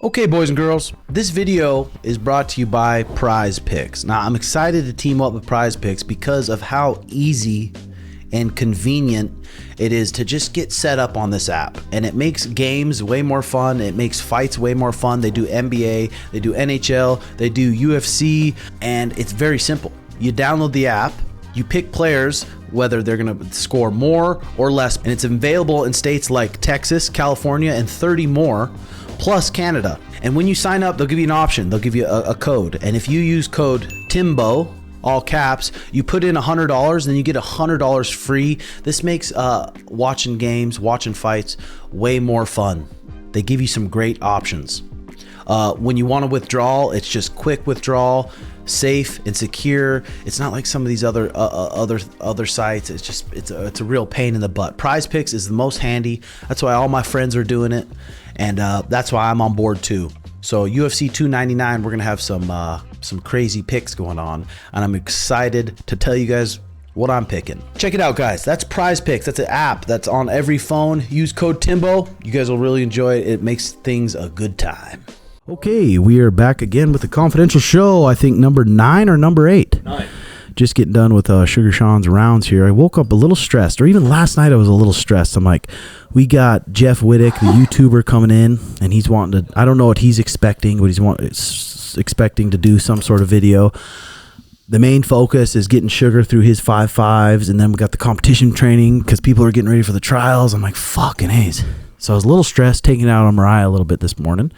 Okay, boys and girls, this video is brought to you by Prize Picks. Now, I'm excited to team up with Prize Picks because of how easy and convenient it is to just get set up on this app. And it makes games way more fun. It makes fights way more fun. They do NBA, they do NHL, they do UFC, and it's very simple. You download the app, you pick players, whether they're going to score more or less, and it's available in states like Texas, California, and 30 more. Plus Canada. And when you sign up, they'll give you an option. They'll give you a code. And if you use code Timbo, all caps, you put in $100 and you get $100 free. This makes watching games, watching fights way more fun. They give you some great options. When you want to withdraw, it's just quick withdrawal, safe and secure. It's not like some of these other sites. It's just it's a real pain in the butt. Prize Picks is the most handy. That's why all my friends are doing it, and that's why I'm on board too. So UFC 299, we're gonna have some crazy picks going on, and I'm excited to tell you guys what I'm picking. Check it out, guys. That's Prize Picks. That's an app that's on every phone. Use code Timbo. You guys will really enjoy it. It makes things a good time. Okay, we are back again with the confidential show. I think number 9 or number 8. 9. Just getting done with Sugar Sean's rounds here. I woke up a little stressed, or even last night I was a little stressed. I'm like, we got Jeff Wittek, the YouTuber, coming in, and he's wanting to, I don't know what he's expecting, but he's expecting to do some sort of video. The main focus is getting Sugar through his 5.5s, and then we got the competition training because people are getting ready for the trials. I'm like, fucking A's. So I was a little stressed, taking it out on Mariah a little bit this morning.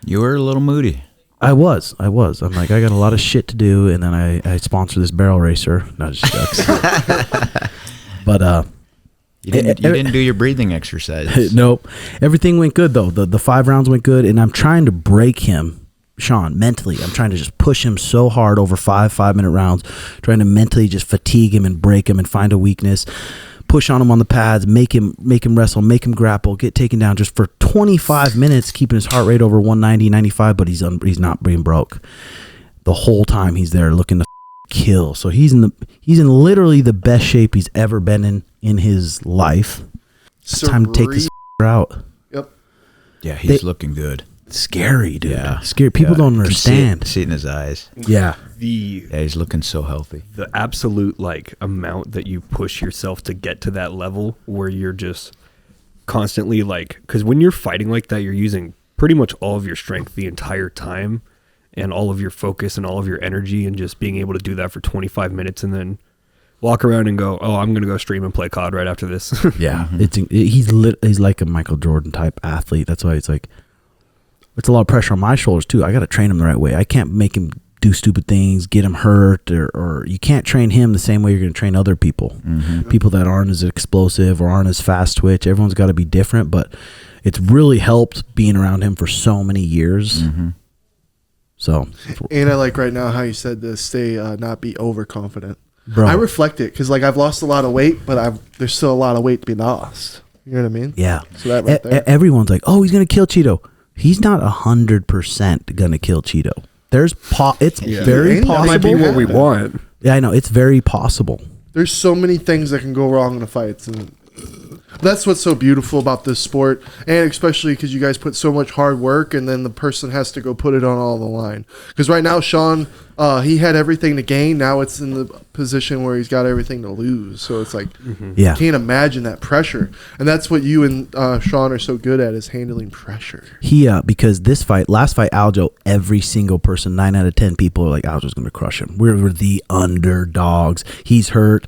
You were a little moody. I was. I'm like, I got a lot of shit to do, and then I sponsor this barrel racer. No, just jokes. But you didn't do your breathing exercises. Nope. Everything went good though. The 5 rounds went good, and I'm trying to break him, Sean, mentally. I'm trying to just push him so hard over 5-minute rounds, trying to mentally just fatigue him and break him and find a weakness. Push on him on the pads, make him wrestle, make him grapple, get taken down just for 25 minutes, keeping his heart rate over 190, 95, but he's not being broke. The whole time he's there looking to kill. So he's in literally the best shape he's ever been in his life. It's time to take this out. Yep. Yeah, he's looking good. Scary, dude. Yeah. Scary. People don't understand. See it in his eyes. Yeah. Yeah, he's looking so healthy. The absolute amount that you push yourself to get to that level where you're just constantly because when you're fighting like that, you're using pretty much all of your strength the entire time and all of your focus and all of your energy, and just being able to do that for 25 minutes and then walk around and go, oh, I'm going to go stream and play COD right after this. Yeah. He's like a Michael Jordan type athlete. That's why it's a lot of pressure on my shoulders too. I got to train him the right way. I can't make him do stupid things, get him hurt, or you can't train him the same way you're going to train other people. Mm-hmm. People that aren't as explosive or aren't as fast twitch. Everyone's got to be different, but it's really helped being around him for so many years. Mm-hmm. So, and I like right now how you said to stay, not be overconfident. Bro. I reflect it because I've lost a lot of weight, but there's still a lot of weight to be lost. You know what I mean? Yeah. So that right there. Everyone's like, oh, he's going to kill Chito. He's not 100% going to kill Chito. It's very possible. That might be what we want. Yeah, I know. It's very possible. There's so many things that can go wrong in a fight. And that's what's so beautiful about this sport. And especially because you guys put so much hard work, and then the person has to go put it on all the line. Because right now, Sean, he had everything to gain. Now it's in the position where he's got everything to lose. So it's like, you can't imagine that pressure. And that's what you and Sean are so good at, is handling pressure. Because last fight, Aljo, every single person, 9 out of 10 people are like, Aljo's going to crush him. We're the underdogs. He's hurt.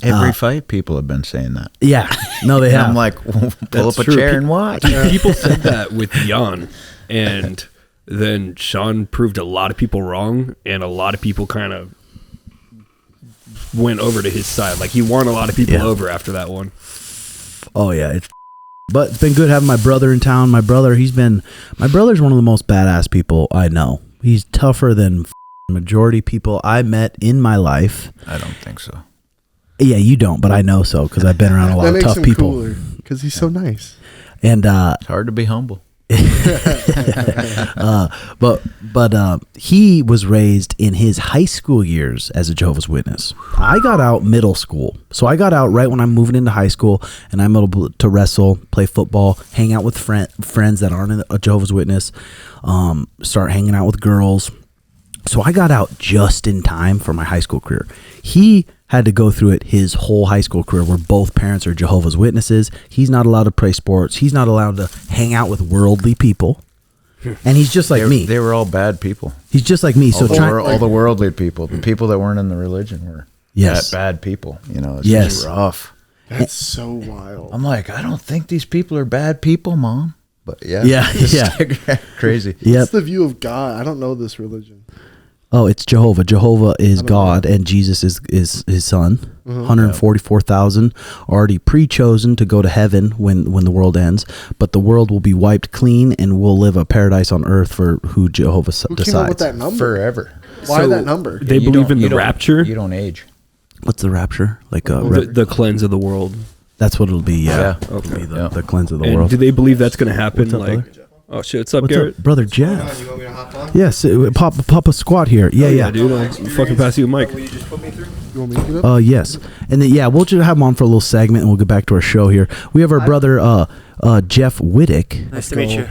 Every fight, people have been saying that. Yeah. No, they have. I'm like, pull up a chair and watch. People said that with Jan, and then Sean proved a lot of people wrong, and a lot of people kind of went over to his side. He won a lot of people over after that one. Oh, yeah. But it's been good having my brother in town. My brother's one of the most badass people I know. He's tougher than majority people I met in my life. I don't think so. Yeah, you don't, but I know so because I've been around a lot of tough people. Because he's so nice. And it's hard to be humble. But he was raised in his high school years as a Jehovah's Witness. I got out middle school, so I got out right when I'm moving into high school, and I'm able to wrestle, play football, hang out with friends that aren't a Jehovah's Witness, start hanging out with girls. So I got out just in time for my high school career. He had to go through it his whole high school career where both parents are Jehovah's Witnesses. He's not allowed to play sports. He's not allowed to hang out with worldly people. And he's just like me. They were all bad people. He's just like me. So All the worldly people, the people that weren't in the religion were bad people. You know, it's just rough. That's so wild. I'm like, I don't think these people are bad people, Mom. But yeah. Crazy. What's the view of God? I don't know this religion. Oh, it's Jehovah. Jehovah is God, and Jesus is his son. 144,000 already pre-chosen to go to heaven when the world ends, but the world will be wiped clean, and we'll live a paradise on earth for who Jehovah Who decides. came up with that number? Forever. Why that number? They believe in the rapture. You don't age. What's the rapture? Like The cleanse of the world. That's what it'll be. Yeah. Okay. It'll be the cleanse of the And world. do they believe that's going to happen? What's up, Like, brother? oh shit, what's up, What's Garrett? up, brother Jeff? You want me to hop on? Yes, pop a squat here. Yeah. Dude, I'll fucking pass you a mic. You want me to get up? Yes, and then we'll just have him on for a little segment, and we'll get back to our show here. We have our brother Jeff Wittek. Nice to meet you.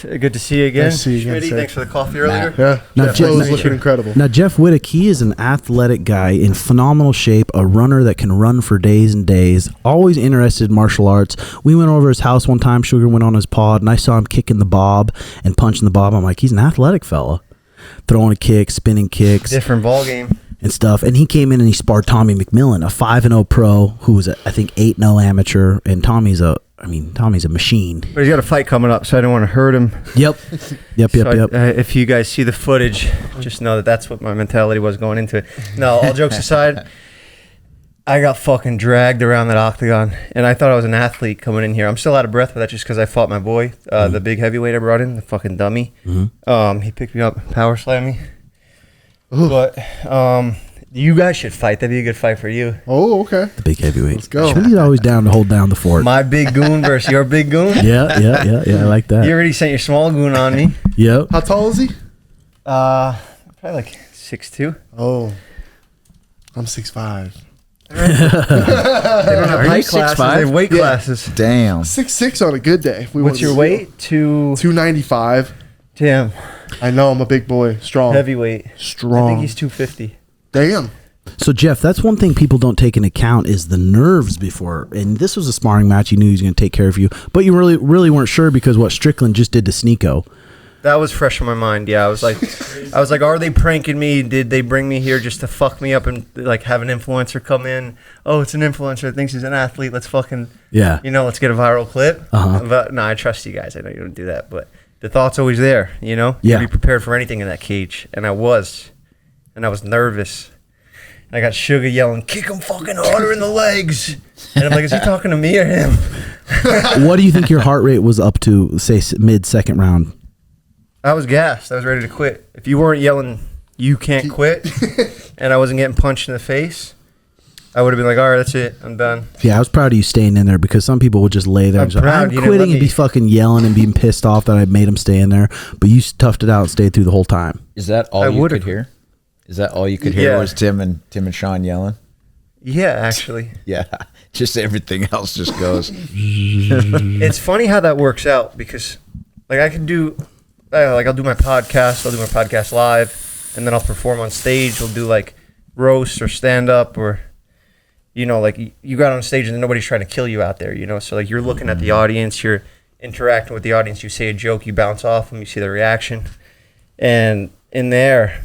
Good to see you again. Nice to see you again, Schmitty, sir. thanks for the coffee earlier. Yeah. Now, Jeff Jeff- is looking incredible. Now, Jeff Wittek, he is an athletic guy in phenomenal shape, a runner that can run for days and days, always interested in martial arts. We went over his house one time, Sugar went on his pod, and I saw him kicking the bob and punching the bob. I'm like, he's an athletic fella. Throwing a kick, spinning kicks. Different ball game. And stuff, and he came in and he sparred Tommy McMillan, a 5-0 pro who was I think 8-0 amateur, and Tommy's a machine. But he's got a fight coming up, so I don't want to hurt him. Yep. If you guys see the footage, just know that that's what my mentality was going into it. No, all jokes aside, I got fucking dragged around that octagon, and I thought I was an athlete coming in here. I'm still out of breath with that just because I fought my boy, the big heavyweight I brought in, the fucking dummy. He picked me up, power slammed me. But you guys should fight. That'd be a good fight for you. Oh, okay. The big heavyweight. Let's go. Schmitty's always down to hold down the fort. My big goon versus your big goon. Yeah. I like that. You already sent your small goon on me. Yep. How tall is he? Probably like 6'2". Oh, I'm 6'5". They don't have Are you height classes. 6'5"? They have weight Yeah. classes. Damn. 6'6" on a good day. What's your weight? 295. Damn. I know, I'm a big boy. Strong. Heavyweight. Strong. I think he's 250. Damn. So Jeff, that's one thing people don't take into account is the nerves before. And this was a sparring match. You knew he was going to take care of you, but you really weren't sure because what Strickland just did to Sneeko. That was fresh in my mind. Yeah, I was like, are they pranking me? Did they bring me here just to fuck me up and like have an influencer come in? Oh, it's an influencer that thinks he's an athlete. Let's fucking let's get a viral clip. But no, I trust you guys. I know you don't do that, but the thought's always there. You know, Yeah. Be prepared for anything in that cage, and I was nervous. And I got Sugar yelling, "Kick him fucking harder in the legs!" And I'm like, is he talking to me or him? What do you think your heart rate was up to, say, mid-second round? I was gassed. I was ready to quit. If you weren't yelling, "You can't quit," and I wasn't getting punched in the face, I would have been like, all right, that's it. I'm done. Yeah, I was proud of you staying in there because some people would just lay there and say, I'm you didn't let quitting and me- be fucking yelling and being pissed off that I made them stay in there. But you toughed it out and stayed through the whole time. Is that all I you would've. could hear? Is that all you could hear Yeah. was Tim and Sean yelling? Yeah, actually. Yeah. Just everything else just goes. It's funny how that works out because, like, I'll do my podcast. I'll do my podcast live, and then I'll perform on stage. We'll do like roast or stand up, or like you got on stage and nobody's trying to kill you out there. So like you're looking at the audience, you're interacting with the audience. You say a joke, you bounce off them, you see the reaction, and in there,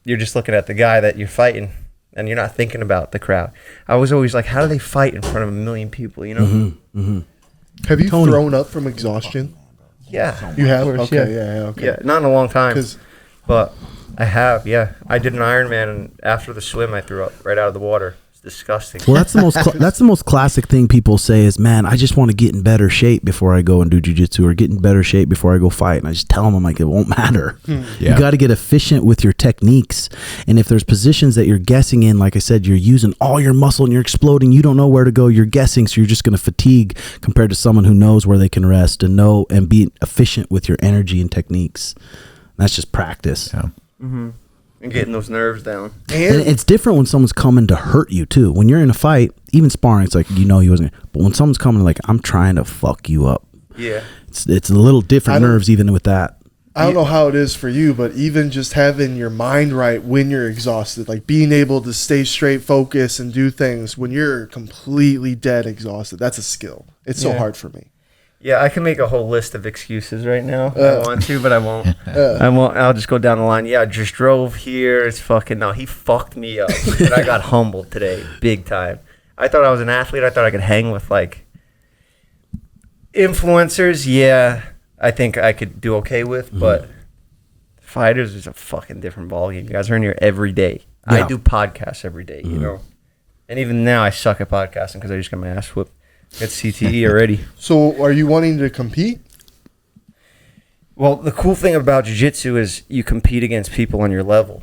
you're just looking at the guy that you're fighting. And you're not thinking about the crowd. I was always like, how do they fight in front of a million people, Have you Tony. thrown up from exhaustion? Yeah. You have? Of course, Okay, yeah. okay. Yeah, not in a long time. 'Cause- But I have, yeah. I did an Ironman, and after the swim, I threw up right out of the water. It's disgusting. Well, that's the most that's the most classic thing people say is, man, I just want to get in better shape before I go and do jiu-jitsu, or get in better shape before I go fight. And I just tell them, I'm like, it won't matter. You got to get efficient with your techniques. And if there's positions that you're guessing in, like I said, you're using all your muscle and you're exploding, you don't know where to go, you're guessing, so you're just going to fatigue compared to someone who knows where they can rest and know and be efficient with your energy and techniques. That's just practice. Yeah. And getting those nerves down. And it's different when someone's coming to hurt you too. When you're in a fight, even sparring, it's like, he wasn't. But when someone's coming like, I'm trying to fuck you up. Yeah. It's a little different nerves even with that. I don't know how it is for you, but even just having your mind right when you're exhausted, like being able to stay straight, focus, and do things when you're completely dead exhausted, that's a skill. It's so hard for me. Yeah, I can make a whole list of excuses right now. I want to, but I won't. I won't. I'll just go down the line. Yeah, I just drove here. It's fucking no. He fucked me up. And I got humbled today, big time. I thought I was an athlete. I thought I could hang with like influencers. Yeah, I think I could do okay with, but fighters is a fucking different ballgame. You guys are in here every day. Yeah. I do podcasts every day, you know, and even now I suck at podcasting because I just got my ass whooped. Got CTE already. So are you wanting to compete? Well, the cool thing about jiu-jitsu is you compete against people on your level.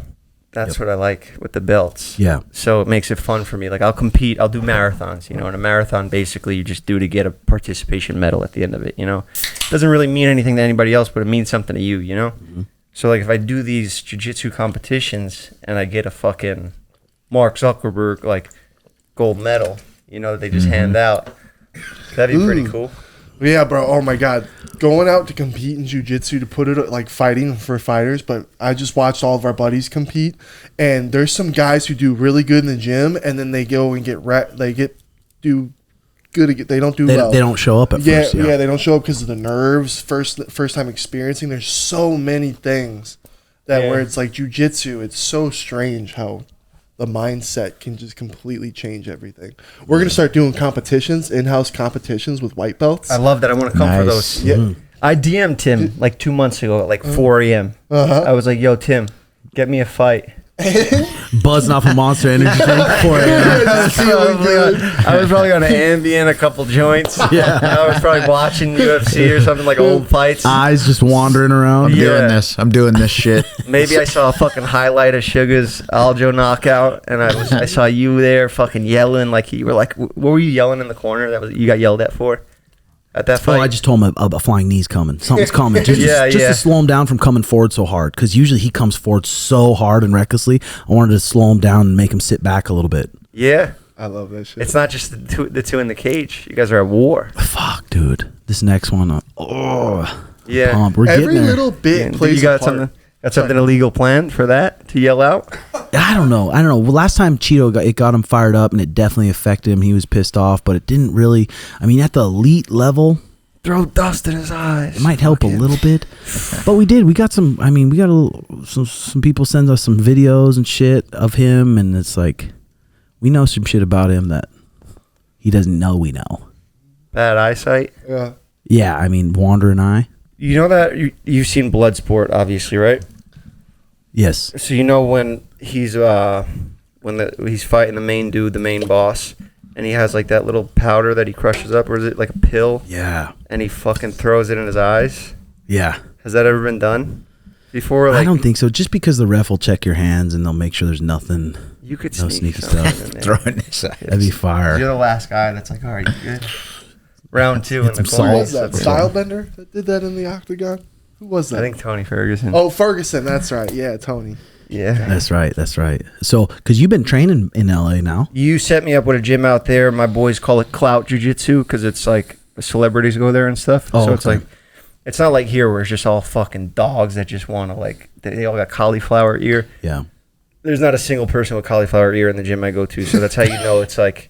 That's what I like with the belts. Yeah. So it makes it fun for me. Like I'll compete, I'll do marathons, you know, and a marathon basically you just do to get a participation medal at the end of it, you know. It doesn't really mean anything to anybody else, but it means something to you, you know. So like if I do these jiu-jitsu competitions and I get a fucking Mark Zuckerberg like gold medal, you know, that they just hand out. That'd be pretty cool. Yeah, bro. Oh my God. Going out to compete in jiu-jitsu, to put it like fighting for fighters, but I just watched all of our buddies compete, and there's some guys who do really good in the gym, and then they go and they don't do well. They don't show up at first. Yeah, they don't show up because of the nerves, first time experiencing. There's so many things that where it's like jiu-jitsu, it's so strange how the mindset can just completely change everything. We're going to start doing competitions, in-house competitions with white belts. I love that. I want to come for those. Yeah. I DM'd Tim like 2 months ago at like 4 a.m. I was like, yo, Tim, get me a fight. Buzzing off a Monster Energy drink for I was probably on an Ambien, a couple joints. Yeah. I was probably watching UFC or something, like old fights. eyes just wandering around. I'm doing this shit. Maybe I saw a fucking highlight of Sugar's Aljo knockout, and I saw you there fucking yelling like you were like, what were you yelling in the corner that was you got yelled at for? At that fight? I just told him a flying knee's coming. Something's coming. Just to slow him down from coming forward so hard. Because usually he comes forward so hard and recklessly. I wanted to slow him down and make him sit back a little bit. Yeah. I love that shit. It's not just the two in the cage. You guys are at war. Fuck, dude. This next one. Yeah. Pumped. We're Every getting there. little bit plays You got a part. something illegal planned for that to yell out? I don't know. Well, last time Chito got him fired up, and it definitely affected him. He was pissed off, but it didn't really. I mean, at the elite level, Throw dust in his eyes. it might help a little bit. But we did. We got some. I mean, we got some people send us some videos and shit of him, and it's like we know some shit about him that he doesn't know we know. Bad eyesight. Yeah. Yeah, I mean, wandering eye. You know that you've seen Bloodsport, obviously, right? Yes. So you know when he's he's fighting the main dude, the main boss, and he has like that little powder that he crushes up, or is it like a pill? Yeah. And he fucking throws it in his eyes. Yeah. Has that ever been done before? Like, I don't think so. Just because the ref will check your hands and they'll make sure there's nothing. You could no sneak sneaky something stuff. in there. Throw it in his eyes. That'd be fire. You're the last guy that's like, all right, you good? Round 2 in the some corner. Who salt. was that? Stylebender that did that in the octagon? Who was that? I think Tony Ferguson. Oh, Ferguson. That's right. Yeah, Tony. Yeah. That's right. So, because you've been training in LA now. You set me up with a gym out there. My boys call it clout jiu-jitsu because it's like celebrities go there and stuff. Oh, so it's okay. like, it's not like here where it's just all fucking dogs that just want to like, they all got cauliflower ear. Yeah. There's not a single person with cauliflower ear in the gym I go to. So that's how you know it's like,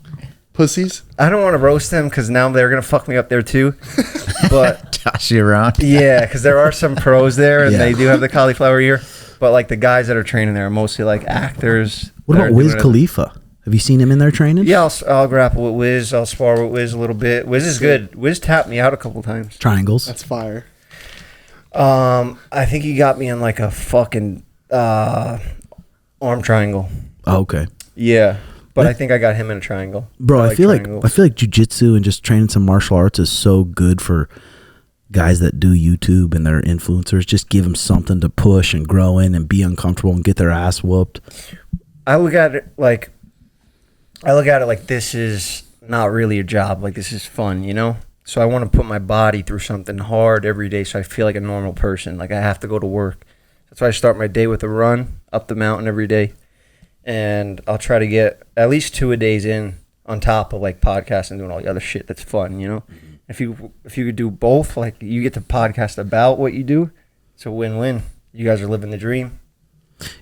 Pussies. I don't want to roast them because now they're going to fuck me up there too. But Toss you around. yeah, because there are some pros there and Yeah. they do have the cauliflower ear. But like the guys that are training there are mostly like actors. What that are about Wiz doing it. Khalifa? Have you seen him in there training? Yeah, I'll grapple with Wiz. I'll spar with Wiz a little bit. Wiz is good. Wiz tapped me out a couple times. Triangles. That's fire. I think he got me in like a fucking arm triangle. Oh, okay. Yeah. But I think I got him in a triangle. Bro, I feel triangles. like jiu-jitsu and just training some martial arts is so good for guys that do YouTube and they're influencers. Just give them something to push and grow in and be uncomfortable and get their ass whooped. I look at it like this is not really a job. Like, this is fun, you know? So I want to put my body through something hard every day so I feel like a normal person. Like, I have to go to work. That's why I start my day with a run up the mountain every day. And I'll try to get at least 2 a days in on top of, like, podcasting and doing all the other shit that's fun, you know? If you could do both, like, you get to podcast about what you do, it's a win-win. You guys are living the dream.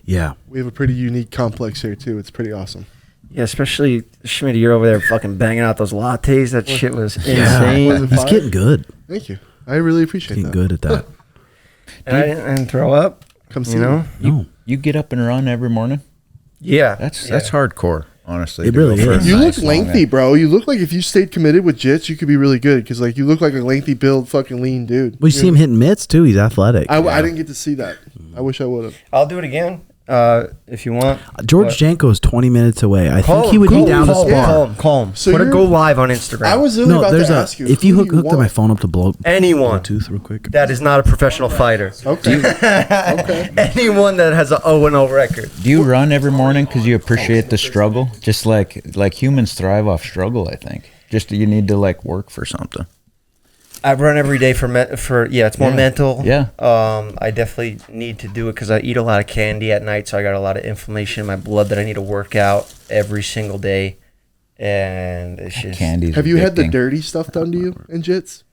Yeah. We have a pretty unique complex here, too. It's pretty awesome. Yeah, especially Schmitty, you're over there fucking banging out those lattes. That shit was insane. He's getting good. Thank you. I really appreciate Getting that. good at that. And I didn't throw up. Come see you know? No. You get up and run every morning? Yeah. That's hardcore, honestly. It to really go for a is. You nice look long lengthy, bro. You look like if you stayed committed with jits, you could be really good. Because, like, you look like a lengthy build, fucking lean dude. We see him hitting mitts, too. He's athletic. I didn't get to see that. I wish I would have. I'll do it again if you want. George Janko is 20 minutes away. I think he would be down to spar. Call him. So Put a you're- go live on Instagram. I was really about to ask you. If who you do hooked up my want? phone up to blow Anyone Bluetooth real quick. that is not a professional fighter. Okay. Okay. Anyone that has an 0-0 record. Do you run every morning because you appreciate the struggle? Just like humans thrive off struggle, I think. Just you need to, like, work for something. I run every day for it's more mental. Yeah. I definitely need to do it because I eat a lot of candy at night, so I got a lot of inflammation in my blood that I need to work out every single day. And it's just Candy's Have you had the addicting. dirty stuff done to you in jits?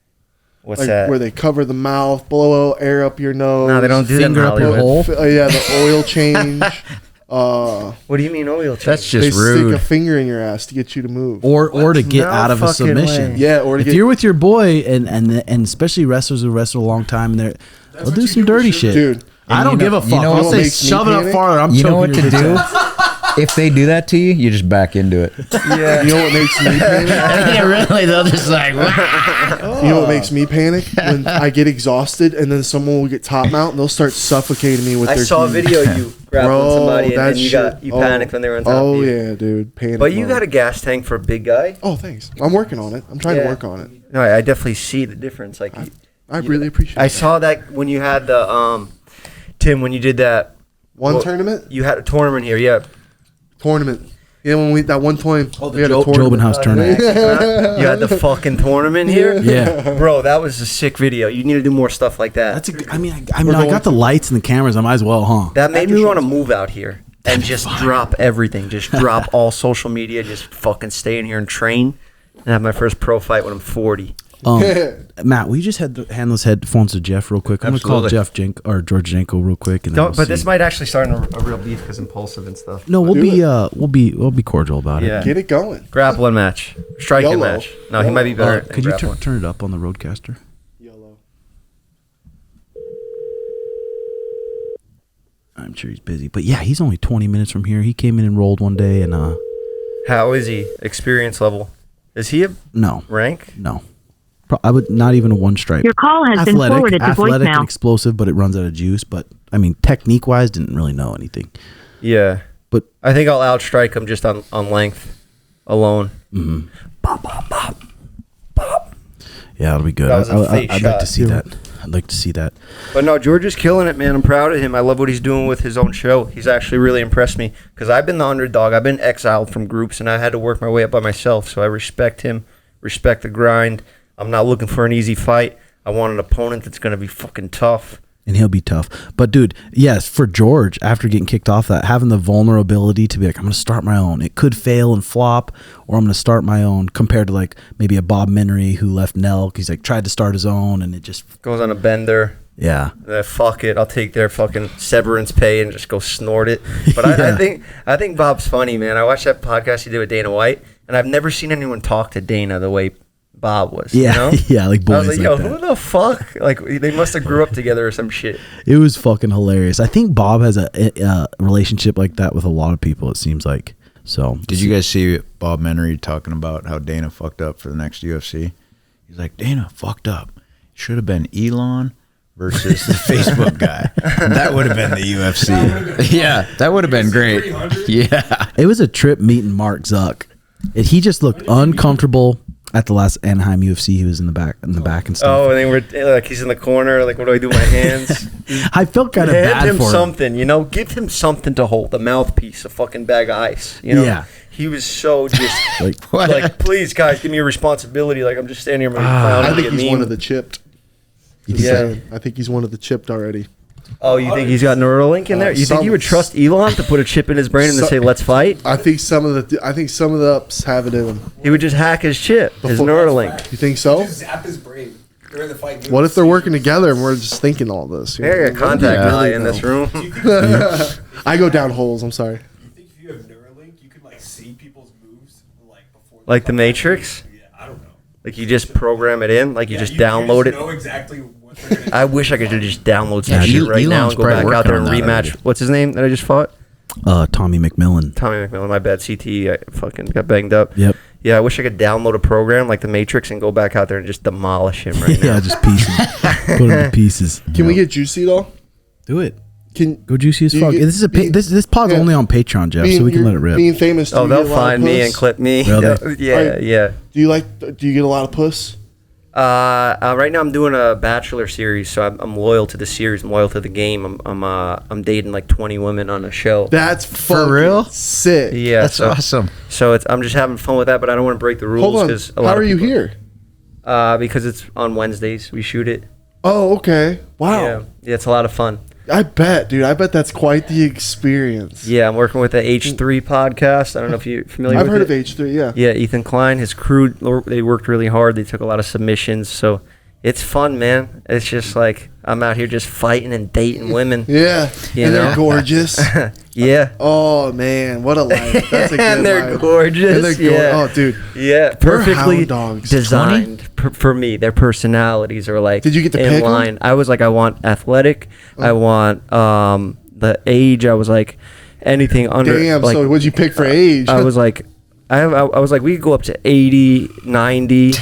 what's Like that? where they cover the mouth, blow air up your nose. No, they don't do that in Finger up your Hollywood. hole. Yeah, the oil change. What do you mean oil change? That's They just rude. stick a finger in your ass to get you to move. Or to get No out of a fucking submission. way. Yeah, or to If get you're with your boy and especially wrestlers who wrestle a long time and they'll do some dirty shit. dude. I don't give a fuck. know I'll what say makes me shove it up panic? farther. I'm You know choking what your to bitch do? ass. If they do that to you, you just back into it. Yeah. You know what makes me panic? Yeah, really. They'll just like. You know what makes me panic? When I get exhausted and then someone will get top mount and they'll start suffocating me with I their saw a teeth. video of you grappling Bro, somebody that and you shit- panicked when they were on top Oh of you. yeah, dude, panic. But you mode. got a gas tank for a big guy. Oh, thanks. I'm working on it. I'm trying to Yeah. work on it. No, I definitely see the difference. Like I really appreciate I it. saw that when you had the Tim, when you did that One tournament? you had a tournament here. Yeah. Tournament. Yeah, when we that one time we had a tournament. Jobin House tournament. You had the fucking tournament here. Yeah. Bro, that was a sick video. You need to do more stuff like that. That's I mean, I got the lights and the cameras. I might as well, huh? That made me want to move out here and just drop everything. Just drop all social media. Just fucking stay in here and train and have my first pro fight when I'm 40. Matt, will you just hand those headphones to Jeff real quick? I'm gonna call Absolutely. Jeff Janko or George Janko real quick. And then Don't, we'll but this see. might actually start in a real beef because impulsive and stuff. No, we'll Do be cordial about Yeah. it. Get it going. Grappling match. Striking YOLO. match. No, he might be better. at Could you grappling. turn it up on the Roadcaster? YOLO. I'm sure he's busy, but yeah, he's only 20 minutes from here. He came in and rolled one day, and How is he? Experience level. Is he a no, rank? no, I would not even a one stripe. Your call has been forwarded to athletic and voicemail. explosive, but it runs out of juice. But I mean, technique wise, didn't really know anything. Yeah. But I think I'll outstrike him just on length alone. yeah, it'll be good. That was a fake I'd like shot. to see that. I'd like to see that. But no, George is killing it, man. I'm proud of him. I love what he's doing with his own show. He's actually really impressed me because I've been the underdog. I've been exiled from groups, and I had to work my way up by myself. So I respect him, respect the grind. I'm not looking for an easy fight. I want an opponent that's going to be fucking tough. And he'll be tough. But dude, yes, for George, after getting kicked off that, having the vulnerability to be like, I'm going to start my own. It could fail and flop, or I'm going to start my own, compared to like maybe a Bob Menery who left Nelk. He's like tried to start his own, and it just, Goes on a bender. yeah. Fuck it. I'll take their fucking severance pay and just go snort it. But I think Bob's funny, man. I watched that podcast he did with Dana White, and I've never seen anyone talk to Dana the way Bob was. Yeah, You know? yeah, like I boys was like, like yo, that. who the fuck? Like, they must have grew up together or some shit. It was fucking hilarious. I think Bob has a relationship like that with a lot of people, it seems like. So Did you guys see Bob Menery talking about how Dana fucked up for the next UFC? He's like, Dana fucked up. Should have been Elon, versus the Facebook guy. That would have been the UFC. Yeah, that would have been great. Yeah. It was a trip meeting Mark Zuck. He just looked uncomfortable at the last Anaheim UFC. He was in the back and stuff. Oh, and then we're like, he's in the corner. Like, what do I do with my hands? I felt kind of Hand bad him for him. something, you know. Give him something to hold. A mouthpiece, a fucking bag of ice. You know. Yeah. He was so just What? like, please, guys, give me a responsibility. Like, I'm just standing here. I think he's one of the chipped. Yeah. I think he's one of the chipped already. Oh, you think he's got Neuralink in there? You think you would trust Elon to put a chip in his brain and to say, "Let's fight"? I think some of the ups have it in him. He would just hack his chip, his Neuralink. You think so? Just zap his brain during the fight. What if they're working together and we're just thinking all this? You Hey, I got a contact Yeah. guy in this room. I go down holes. I'm sorry. You think if you have Neuralink, you could like see people's moves like before? Like the Matrix? Yeah, I don't know. Like you just program it in, like you just You download it. Know exactly what they're gonna I wish I could just download some Yeah, shit right now Elon's and go probably back out working there and on that rematch. already. What's his name that I just fought? Tommy McMillan. Tommy McMillan. My bad. CT. I fucking got banged up. Yep. Yeah, I wish I could download a program like the Matrix and go back out there and just demolish him right now. Yeah, just pieces. Put him to pieces. Can we get juicy though? Do it. Can Go juicy as Do you fuck. get- This is a being- this pod's yeah. only on Patreon, Jeff, so we can let it rip. Being famous. Oh, do you they'll get a lot of find me puss? and clip me. Really? Yeah, Right. yeah. Do you get a lot of puss? Right now I'm doing a Bachelor series, so I'm loyal to the series. I'm loyal to the game. I'm dating like 20 women on a show. That's fucking real? sick. Yeah, That's so, awesome. So I'm just having fun with that, but I don't want to break the rules. Hold on. 'Cause a How lot are of you people- here? Because it's on Wednesdays. We shoot it. Oh, okay. Wow. Yeah, it's a lot of fun. I bet, dude. I bet that's quite the experience. Yeah, I'm working with the H3 podcast. I don't know if you're familiar I've with heard it. of H3. Yeah. Yeah, Ethan Klein, his crew, they worked really hard. They took a lot of submissions, so it's fun, man. It's just like I'm out here just fighting and dating women. Yeah. You and know? they're gorgeous. Yeah. Oh man, what a life. That's a good And they're life. gorgeous. And they're Yeah. Oh, dude. Yeah, perfectly hound dogs. designed for me. Their personalities are like Did you get to in pick 'em? line. I was like, I want athletic. I want the age. I was like anything under. Damn. Like, So what'd you pick for age? I was like, I was like, we could go up to 80, 90.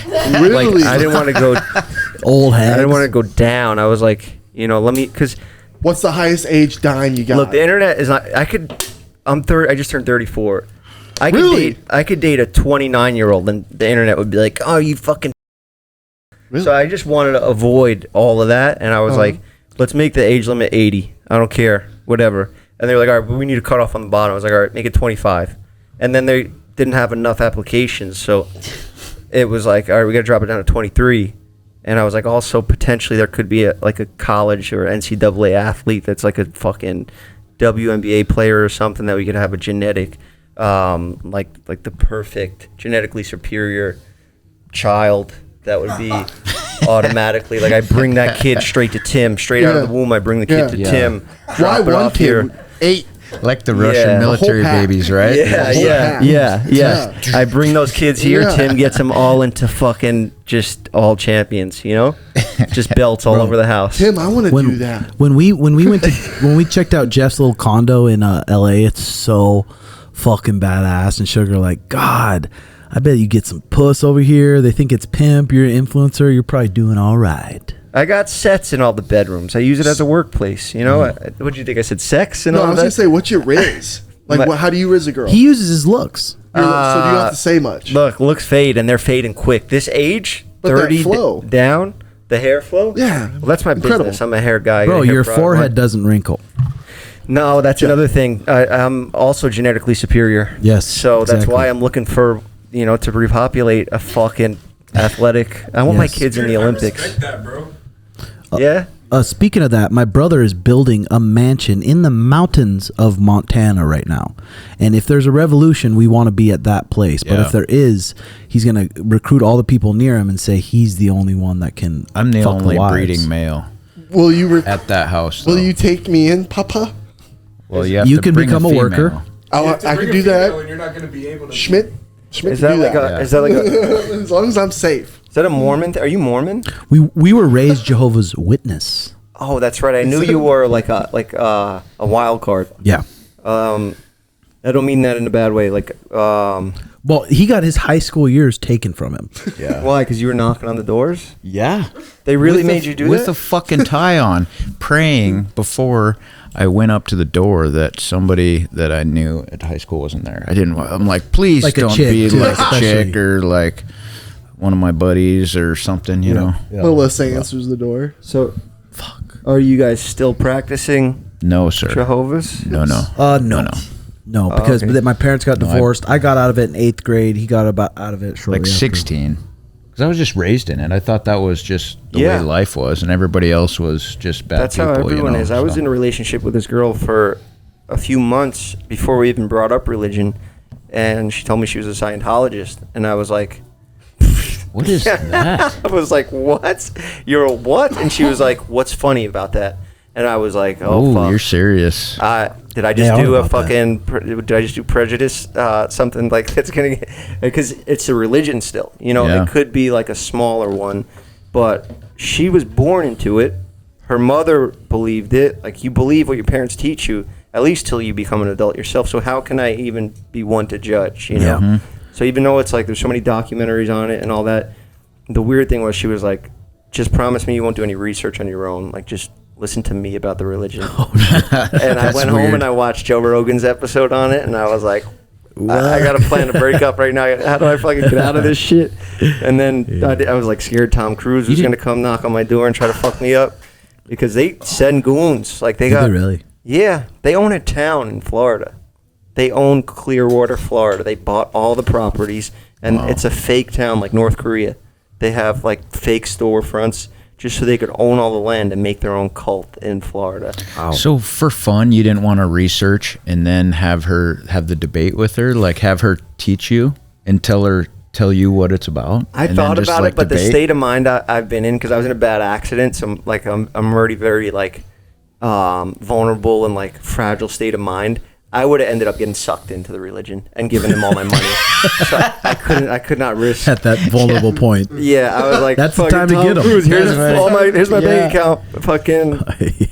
Really? Like, I didn't want to go. Old I head. didn't want to go down. I was like, let me, because What's the highest age dime you got? look, the internet is not. I'm 30. I just turned 34. I could Really? date. I could date a 29-year-old, and the internet would be like, "Oh, you fucking." Really? So I just wanted to avoid all of that, and I was Uh-huh. like, "Let's make the age limit 80. I don't care, whatever." And they were like, "All right, but we need to cut off on the bottom." I was like, "All right, make it 25." And then they didn't have enough applications, so it was like, "All right, we got to drop it down to 23." And I was like, also potentially there could be a college or NCAA athlete that's like a fucking WNBA player or something that we could have a genetic, like the perfect genetically superior child that would be automatically like I bring that kid straight to Tim, straight out of Yeah. the womb. I bring the kid to Yeah. Tim. Why drop it one off kid? here. 8. Like the Russian Yeah. military The whole pack. babies, right? Yeah, whole yeah, pack. yeah, yeah. I bring those kids here. Yeah. Tim gets them all into fucking just all champions. Just belts all over the house. Tim, I want to do that. When we went to when we checked out Jeff's little condo in LA, it's so fucking badass. And Sugar like, God, I bet you get some puss over here. They think it's pimp. You're an influencer. You're probably doing all right. I got sets in all the bedrooms. I use it as a workplace. What do you think? I said sex and No, I all was that. gonna say, what's your Riz? Like, My- how do you Riz a girl? He uses his looks. So do you have to say much? Look, looks fade, and they're fading quick. This age, But that 30 flow. down, the hair flow. Yeah, Well, that's my incredible. business. I'm a hair guy. Bro, hair your product. forehead doesn't wrinkle. No, that's another thing. I'm also genetically superior. Yes, So that's exactly. why I'm looking for, to repopulate a fucking athletic. I want my Yes. kids in the I Olympics. respect that, bro. Yeah. Speaking of that, my brother is building a mansion in the mountains of Montana right now. And if there's a revolution, we want to be at that place. But Yeah. if there is, he's going to recruit all the people near him and say he's the only one that can I'm the fuck only wives. breeding male Will you? at that house. Will though. you take me in, Papa? Well, you have You to can bring become a female. worker. You have to I bring could a do female that. And you're not going to be able to. Schmitt Is can that do like that. a? Is that like a? As long as I'm safe. Is that a Mormon? Are you Mormon? We were raised Jehovah's Witness. Oh, that's right. I knew you were like a wild card. Yeah. I don't mean that in a bad way. Like, Well, Well, he got his high school years taken from him. Yeah. Why? Because you were knocking on the doors? Yeah. They really made you do with that? a fucking tie on, praying before I went up to the door that somebody that I knew at high school wasn't there. I'm like, please Like a don't chick, be too, like a especially. chick or like one of my buddies or something, you know. Melissa answers the door. So, are you guys still practicing No, sir. Jehovah's? No. No, because okay. my parents got divorced. I got out of it in 8th grade. He got out of it shortly Like after. 16. Because I was just raised in it. I thought that was just the way life was, and everybody else was just bad That's people. how everyone you know, is. I was so. in a relationship with this girl for a few months before we even brought up religion, and she told me she was a Scientologist, and I was like, What is that? I was like, what? You're a what? And she was like, what's funny about that? And I was like, oh, fuck. You're serious. Did I just Yeah, do I a don't know fucking? Did I just do prejudice? Something like that's gonna, because it's a religion still. You know, Yeah. it could be like a smaller one, but she was born into it. Her mother believed it. Like, you believe what your parents teach you, at least till you become an adult yourself. So how can I even be one to judge? You know. Mm-hmm. So even though it's like there's so many documentaries on it and all that, the weird thing was she was like, just promise me you won't do any research on your own. Like, just listen to me about the religion. And I went home and I watched Joe Rogan's episode on it, and I was like, I got to plan to break up right now. How do I fucking get out of this shit? And then I was like scared Tom Cruise was going to come knock on my door and try to fuck me up, because they send goons. Like, they Did got... they really? Yeah. They own a town in Florida. They own Clearwater, Florida. They bought all the properties, and it's a fake town like North Korea. They have like fake storefronts just so they could own all the land and make their own cult in Florida. So for fun, you didn't want to research and then have the debate with her, like have her teach you and tell you what it's about. I and thought then just, about like, it, but the debate? state of mind I've been in, because I was in a bad accident, so I'm already very like vulnerable and like fragile state of mind. I would have ended up getting sucked into the religion and giving them all my money. So I could not risk. At that vulnerable point. Yeah, I was like, That's the fucking time to Tom get 'em. Cruise, Here's That's my right. bank account. Fucking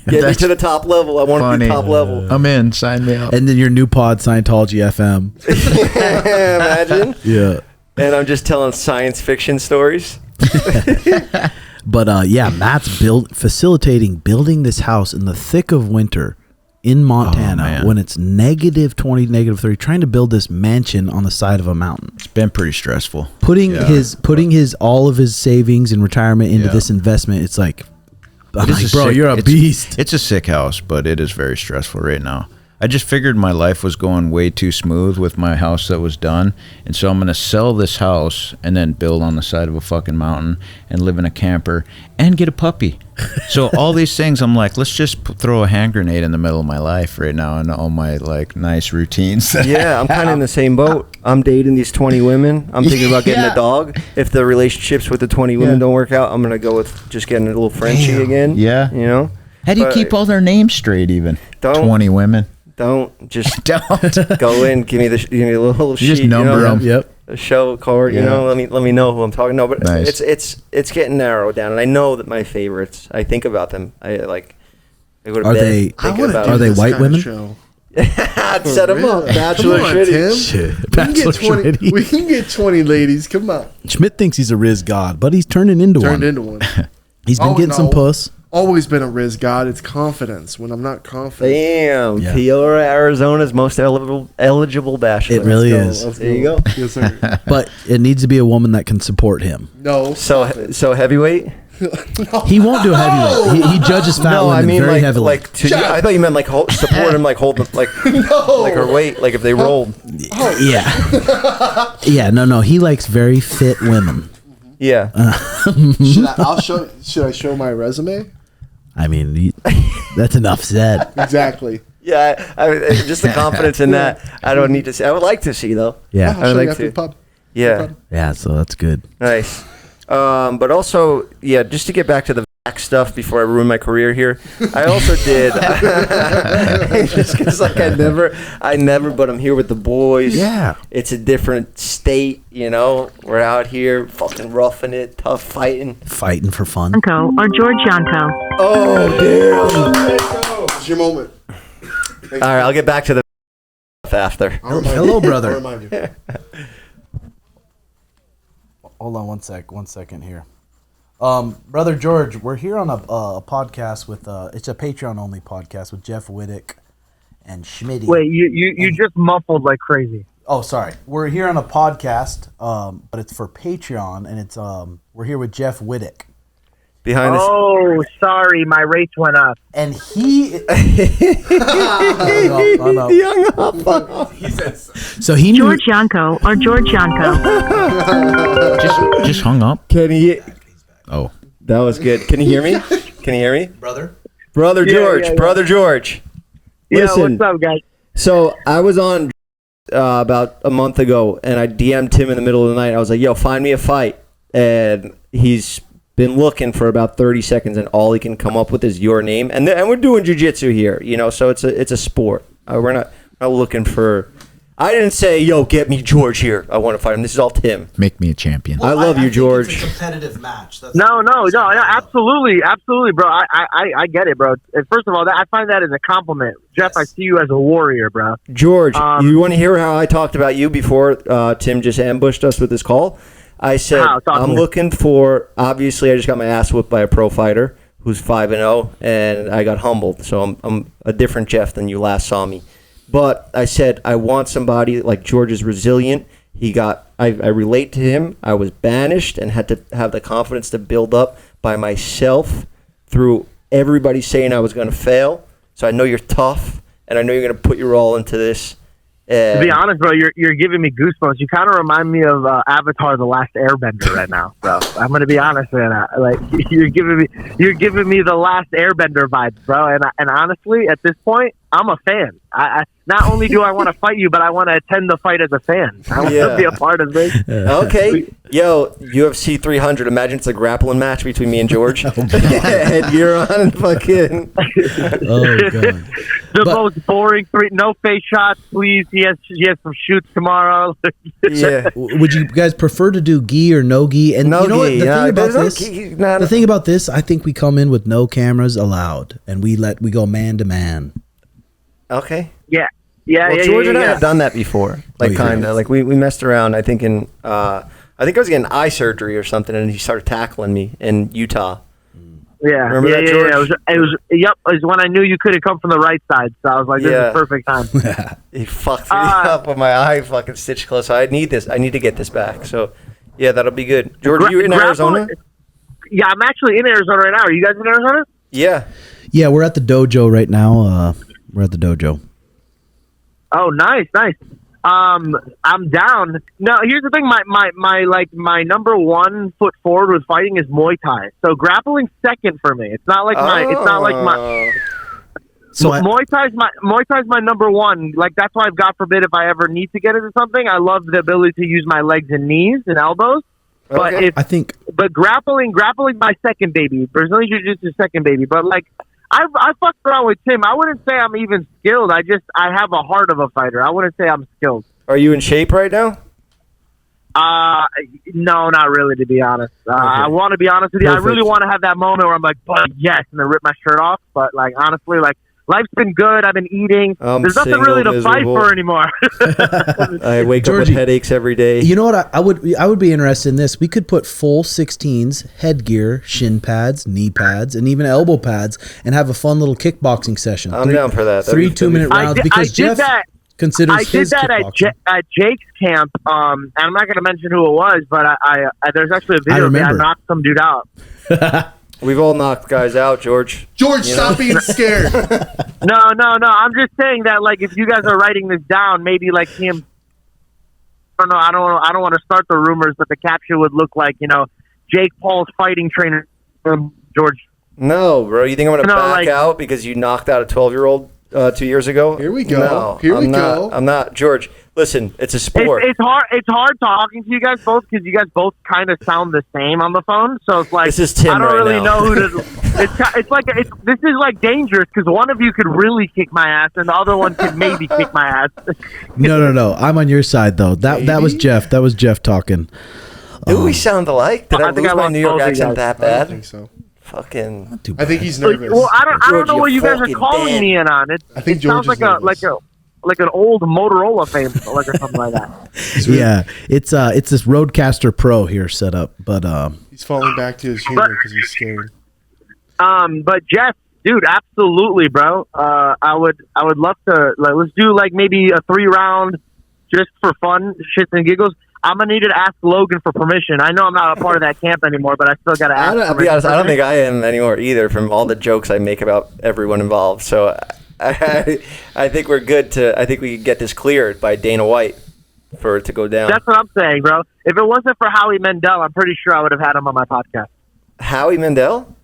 get me to the top level. I want to be Funny. top level. I'm in. Sign me up. And then your new pod, Scientology FM. Imagine. Yeah. And I'm just telling science fiction stories. But yeah, Matt's facilitating building this house in the thick of winter in Montana man. when it's -20, -30, trying to build this mansion on the side of a mountain. It's been pretty stressful. Putting all of his savings and retirement into this investment. It's like, I'm like, bro, you're a beast. It's a sick house, but it is very stressful right now. I just figured my life was going way too smooth with my house that was done, and so I'm going to sell this house and then build on the side of a fucking mountain and live in a camper and get a puppy. So all these things, I'm like, let's just throw a hand grenade in the middle of my life right now and all my like nice routines. Yeah, I'm kind of in the same boat. I'm dating these 20 women. I'm thinking about getting a dog. If the relationships with the 20 women don't work out, I'm going to go with just getting a little Frenchie again. Yeah. You know? How do you But keep all their names straight even? Don't- 20 women. Don't just Don't. go in, give me a little sheet. just number them. Yep. A show card, you Yeah. know. Let me know who I'm talking. No, but Nice. it's getting narrowed down, and I know that my favorites. I think about them. I like. I go to Are bed they- thinking wanna about do Are they this white kind of women? show. I'd set them up. Really? Bachelor, Come on, Schmitty. Tim. Shit. We can, get Bachelor 20, Schmitty. we can get 20 ladies. Come on. Schmitt thinks he's a Rizz god, but he's turning into Turned one. into one. He's been Oh, getting some no. puss. Always been a Rizz god. It's confidence. When I'm not confident. Damn, Yeah. Peoria, Arizona's most eligible bachelor. It really Let's is. go. There you go. Yes, sir. But it needs to be a woman that can support him. No. So heavyweight. He won't do a heavyweight. He judges fat No, women I mean very like heavily. like I thought you meant like support him, like hold them, like like her weight, like if they rolled. Yeah. Yeah, no. He likes very fit women. Yeah. Should I show my resume? I mean, that's enough said. Exactly. Yeah, just the confidence in that. I don't need to see. I would like to see though. Yeah. I'll show like you after to. the pub. Yeah, Yeah, so that's good. nice. But also, yeah, just to get back to the vax stuff before I ruin my career here, I also did. Just because, like, I never, but I'm here with the boys. Yeah. It's a different state, you know. We're out here fucking roughing it, tough fighting. Fighting for fun. Janko or George Janko. Oh, damn. It's your moment. All right, I'll get back to the after. I'll remind Hello, you. brother. I'll remind you. Hold on one second here. Brother George, we're here on a podcast with it's a Patreon only podcast with Jeff Wittek and Schmitty. Wait, you just muffled like crazy. Oh, sorry. We're here on a podcast, but it's for Patreon, and it's we're here with Jeff Wittek. Oh, sorry, my rates went up. And he Young up. He says, so he knew George Janko or George Janko. Just hung up. Can he? Oh, That was good. Can you hear me? Can you hear me? brother. Brother George. yeah. Brother George. Yeah, Listen, what's up, guys? so I was on about a month ago, and I DM'd him in the middle of the night. I was like, yo, find me a fight. And he's been looking for about 30 seconds, and all he can come up with is your name. And we're doing jiu-jitsu here, so it's a sport. We're not looking for... I didn't say, yo, get me George here. I want to fight him. This is all Tim. make me a champion. I love you, think George. It's a competitive match. That's No, absolutely, bro. I get it, bro. And first of all, I find that as a compliment. Jeff, Yes. I see you as a warrior, bro. George, you want to hear how I talked about you before Tim just ambushed us with this call? I said, How? Talk to I'm me. looking for, obviously, I just got my ass whooped by a pro fighter who's 5-0, and I got humbled. So I'm a different Jeff than you last saw me. But I said, I want somebody like George is resilient. I relate to him. I was banished and had to have the confidence to build up by myself through everybody saying I was going to fail. So I know you're tough, and I know you're going to put your all into this. To be honest, bro, you're giving me goosebumps. You kind of remind me of Avatar: The Last Airbender right now, bro. I'm gonna be honest with you. Like you're giving me the Last Airbender vibes, bro. And honestly, at this point, I'm a fan. I not only do I want to fight you, but I want to attend the fight as a fan. I want to be a part of this. Okay. Yo, UFC 300. Imagine it's a grappling match between me and George. And you're on fucking... oh god. Most boring three. No face shots, please. He has some shoots tomorrow. Yeah. Would you guys prefer to do gi or no gi? And No you know what? gi. The thing about this, I think we come in with no cameras allowed, and we go man to man. Okay. Yeah. Well, George and I have done that before. Like, you kind of. have? Like, we messed around, I think, I think I was getting eye surgery or something, and he started tackling me in Utah. Yeah, Remember that, George? It was when I knew you couldn't come from the right side, so I was like, this is perfect time. He fucked me up with my eye fucking stitched closed. So I need this. I need to get this back. So, yeah, that'll be good. George, are you in Arizona? Yeah, I'm actually in Arizona right now. Are you guys in Arizona? Yeah. Yeah, we're at the dojo right now. We're at the dojo. Oh, nice. I'm down. No, here's the thing. My number one foot forward with fighting is Muay Thai. So grappling's second for me. It's not like my. So Muay Thai's my number one. Like that's why, God forbid, if I ever need to get into something, I love the ability to use my legs and knees and elbows. But Okay. but grappling my second baby. Brazilian Jiu-Jitsu second baby. But like I fucked around with Tim. I wouldn't say I'm even skilled. I have a heart of a fighter. I wouldn't say I'm skilled. Are you in shape right now? No, not really, to be honest. I want to be honest with you. Perfect. I really want to have that moment where I'm like, "But yes," and then rip my shirt off. But like, honestly, like life's been good. I've been eating. There's nothing really to fight for anymore. I wake up Georgie, with headaches every day. you know what? I would be interested in this. We could put full 16s, headgear, shin pads, knee pads, and even elbow pads, and have a fun little kickboxing session. I'm down for that. Three 2-minute rounds because Jeff considers I did his that kickboxing. at Jake's camp. And I'm not going to mention who it was, but I there's actually a video of me. I remember. knocked some dude out. We've all knocked guys out, George. George, stop being scared. No. I'm just saying that, like, if you guys are writing this down, maybe like him. I don't want to start the rumors, but the caption would look like, Jake Paul's fighting trainer, George. No, bro. You think I'm going to No, back like- out because you knocked out a 12-year-old 2 years ago? Here we go. No, Here we I'm not. go. I'm not. George, listen, it's a sport. It's hard talking to you guys both because you guys both kind of sound the same on the phone. So it's like This is Tim I don't right really now. know who to. This is like dangerous because one of you could really kick my ass and the other one could maybe kick my ass. No. I'm on your side though. That was Jeff. That was Jeff talking. Do we sound alike? Did I think lose I my lost New York both of you accent guys. that I don't bad? think so. Fucking. Not too I think bad. he's nervous. Well, I don't George, know what you guys are fucking calling dead. me in on. It I think sounds George is like nervous. like an old Motorola phone, like or something like that. Yeah, it's this Roadcaster Pro here set up, but He's falling back to his humor because he's scared. But Jeff, dude, absolutely, bro. I would love to let's do like maybe a 3-round just for fun, shits and giggles. I'm gonna need to ask Logan for permission. I know I'm not a part of that camp anymore, but I still gotta ask. I'll be honest, I don't think I am anymore either. From all the jokes I make about everyone involved, so I think we're good to. I think we can get this cleared by Dana White for it to go down. That's what I'm saying, bro. If it wasn't for Howie Mandel, I'm pretty sure I would have had him on my podcast. Howie Mandel?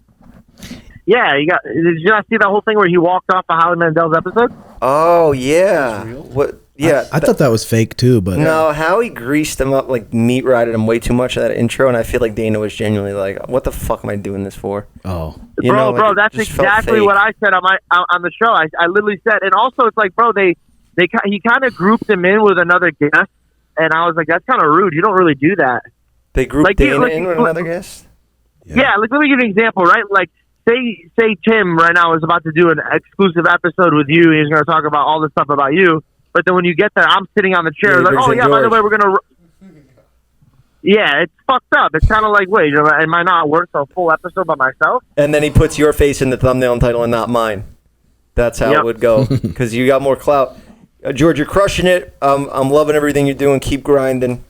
Yeah, did you not see that whole thing where he walked off of Howie Mandel's episode? Oh yeah. What? Yeah, I thought that was fake too. But no, Howie greased him up, like meat rided him way too much of that intro, and I feel like Dana was genuinely like, "What the fuck am I doing this for?" Oh, bro, that's exactly what I said on the show. I literally said, and also it's like, bro, he kind of grouped him in with another guest, and I was like, that's kind of rude. You don't really do that. They grouped Dana in with another guest. Yeah, like let me give you an example, right? Like say Tim right now is about to do an exclusive episode with you. He's going to talk about all this stuff about you. But then when you get there, I'm sitting on the chair like, oh, yeah, by the way, we're going to... Yeah, it's fucked up. It's kind of like, wait, am I not worth a full episode by myself? And then he puts your face in the thumbnail and title and not mine. That's how it would go. Because you got more clout. George, you're crushing it. I'm loving everything you're doing. Keep grinding.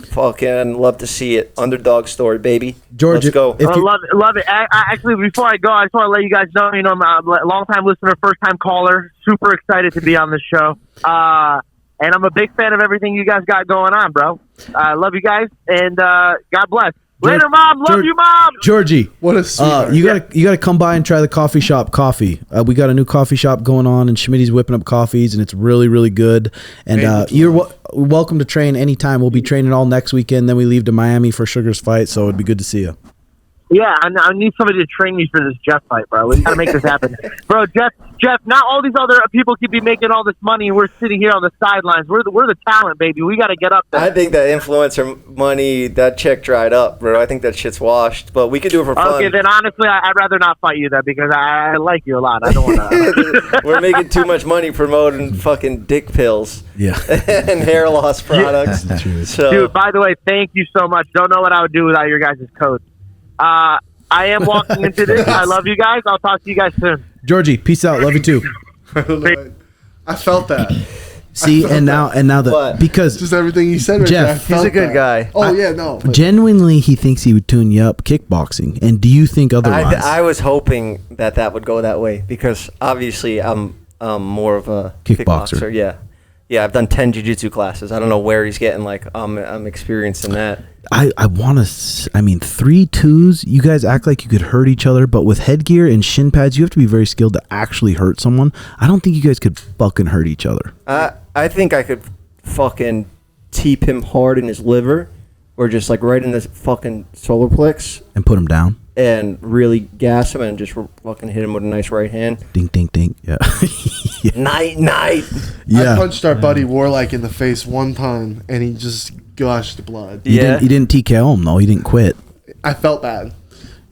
Fucking love to see it. Underdog story, baby. George, let's go. Love it. I actually, before I go, I just want to let you guys know, I'm a long-time listener, first-time caller. Super excited to be on this show. And I'm a big fan of everything you guys got going on, bro. I love you guys, and God bless. Later, Mom. Love you, Mom. Georgie, what a sweetheart. you gotta come by and try the coffee shop coffee. We got a new coffee shop going on, and Schmitty's whipping up coffees, and it's really, really good. And you're welcome to train anytime. We'll be training all next weekend. Then we leave to Miami for Sugar's fight, so it'd be good to see you. Yeah, I need somebody to train me for this Jeff fight, bro. We gotta make this happen, bro. Jeff. Not all these other people keep making all this money, and we're sitting here on the sidelines. We're the talent, baby. We gotta get up there. I think that influencer money, that check dried up, bro. I think that shit's washed. But we could do it for fun. Okay, then honestly, I'd rather not fight you then because I like you a lot. I don't want to. We're making too much money promoting fucking dick pills. Yeah. And hair loss products. So, dude, by the way, thank you so much. Don't know what I would do without your guys' code. I am walking into this. I love you guys. I'll talk to you guys soon. Georgie, peace out. Love you too. I felt that. See, and now that because just everything he said. Right Jeff, he's a good guy. Oh yeah, no. Genuinely, he thinks he would tune you up kickboxing. And do you think otherwise? I was hoping that would go that way because obviously I'm more of a kickboxer. Yeah, I've done 10 jiu-jitsu classes. I don't know where he's getting I'm experiencing that. I want to. I mean, 3 2s. You guys act like you could hurt each other, but with headgear and shin pads, you have to be very skilled to actually hurt someone. I don't think you guys could fucking hurt each other. I think I could fucking teep him hard in his liver, or just like right in the fucking solar plex, and put him down, and really gas him, and just fucking hit him with a nice right hand. Ding, ding, ding. Yeah. Yeah. Night. Yeah. I punched our buddy Warlike in the face one time, and he just gushed blood. He didn't TKO him though. He didn't quit. I felt bad.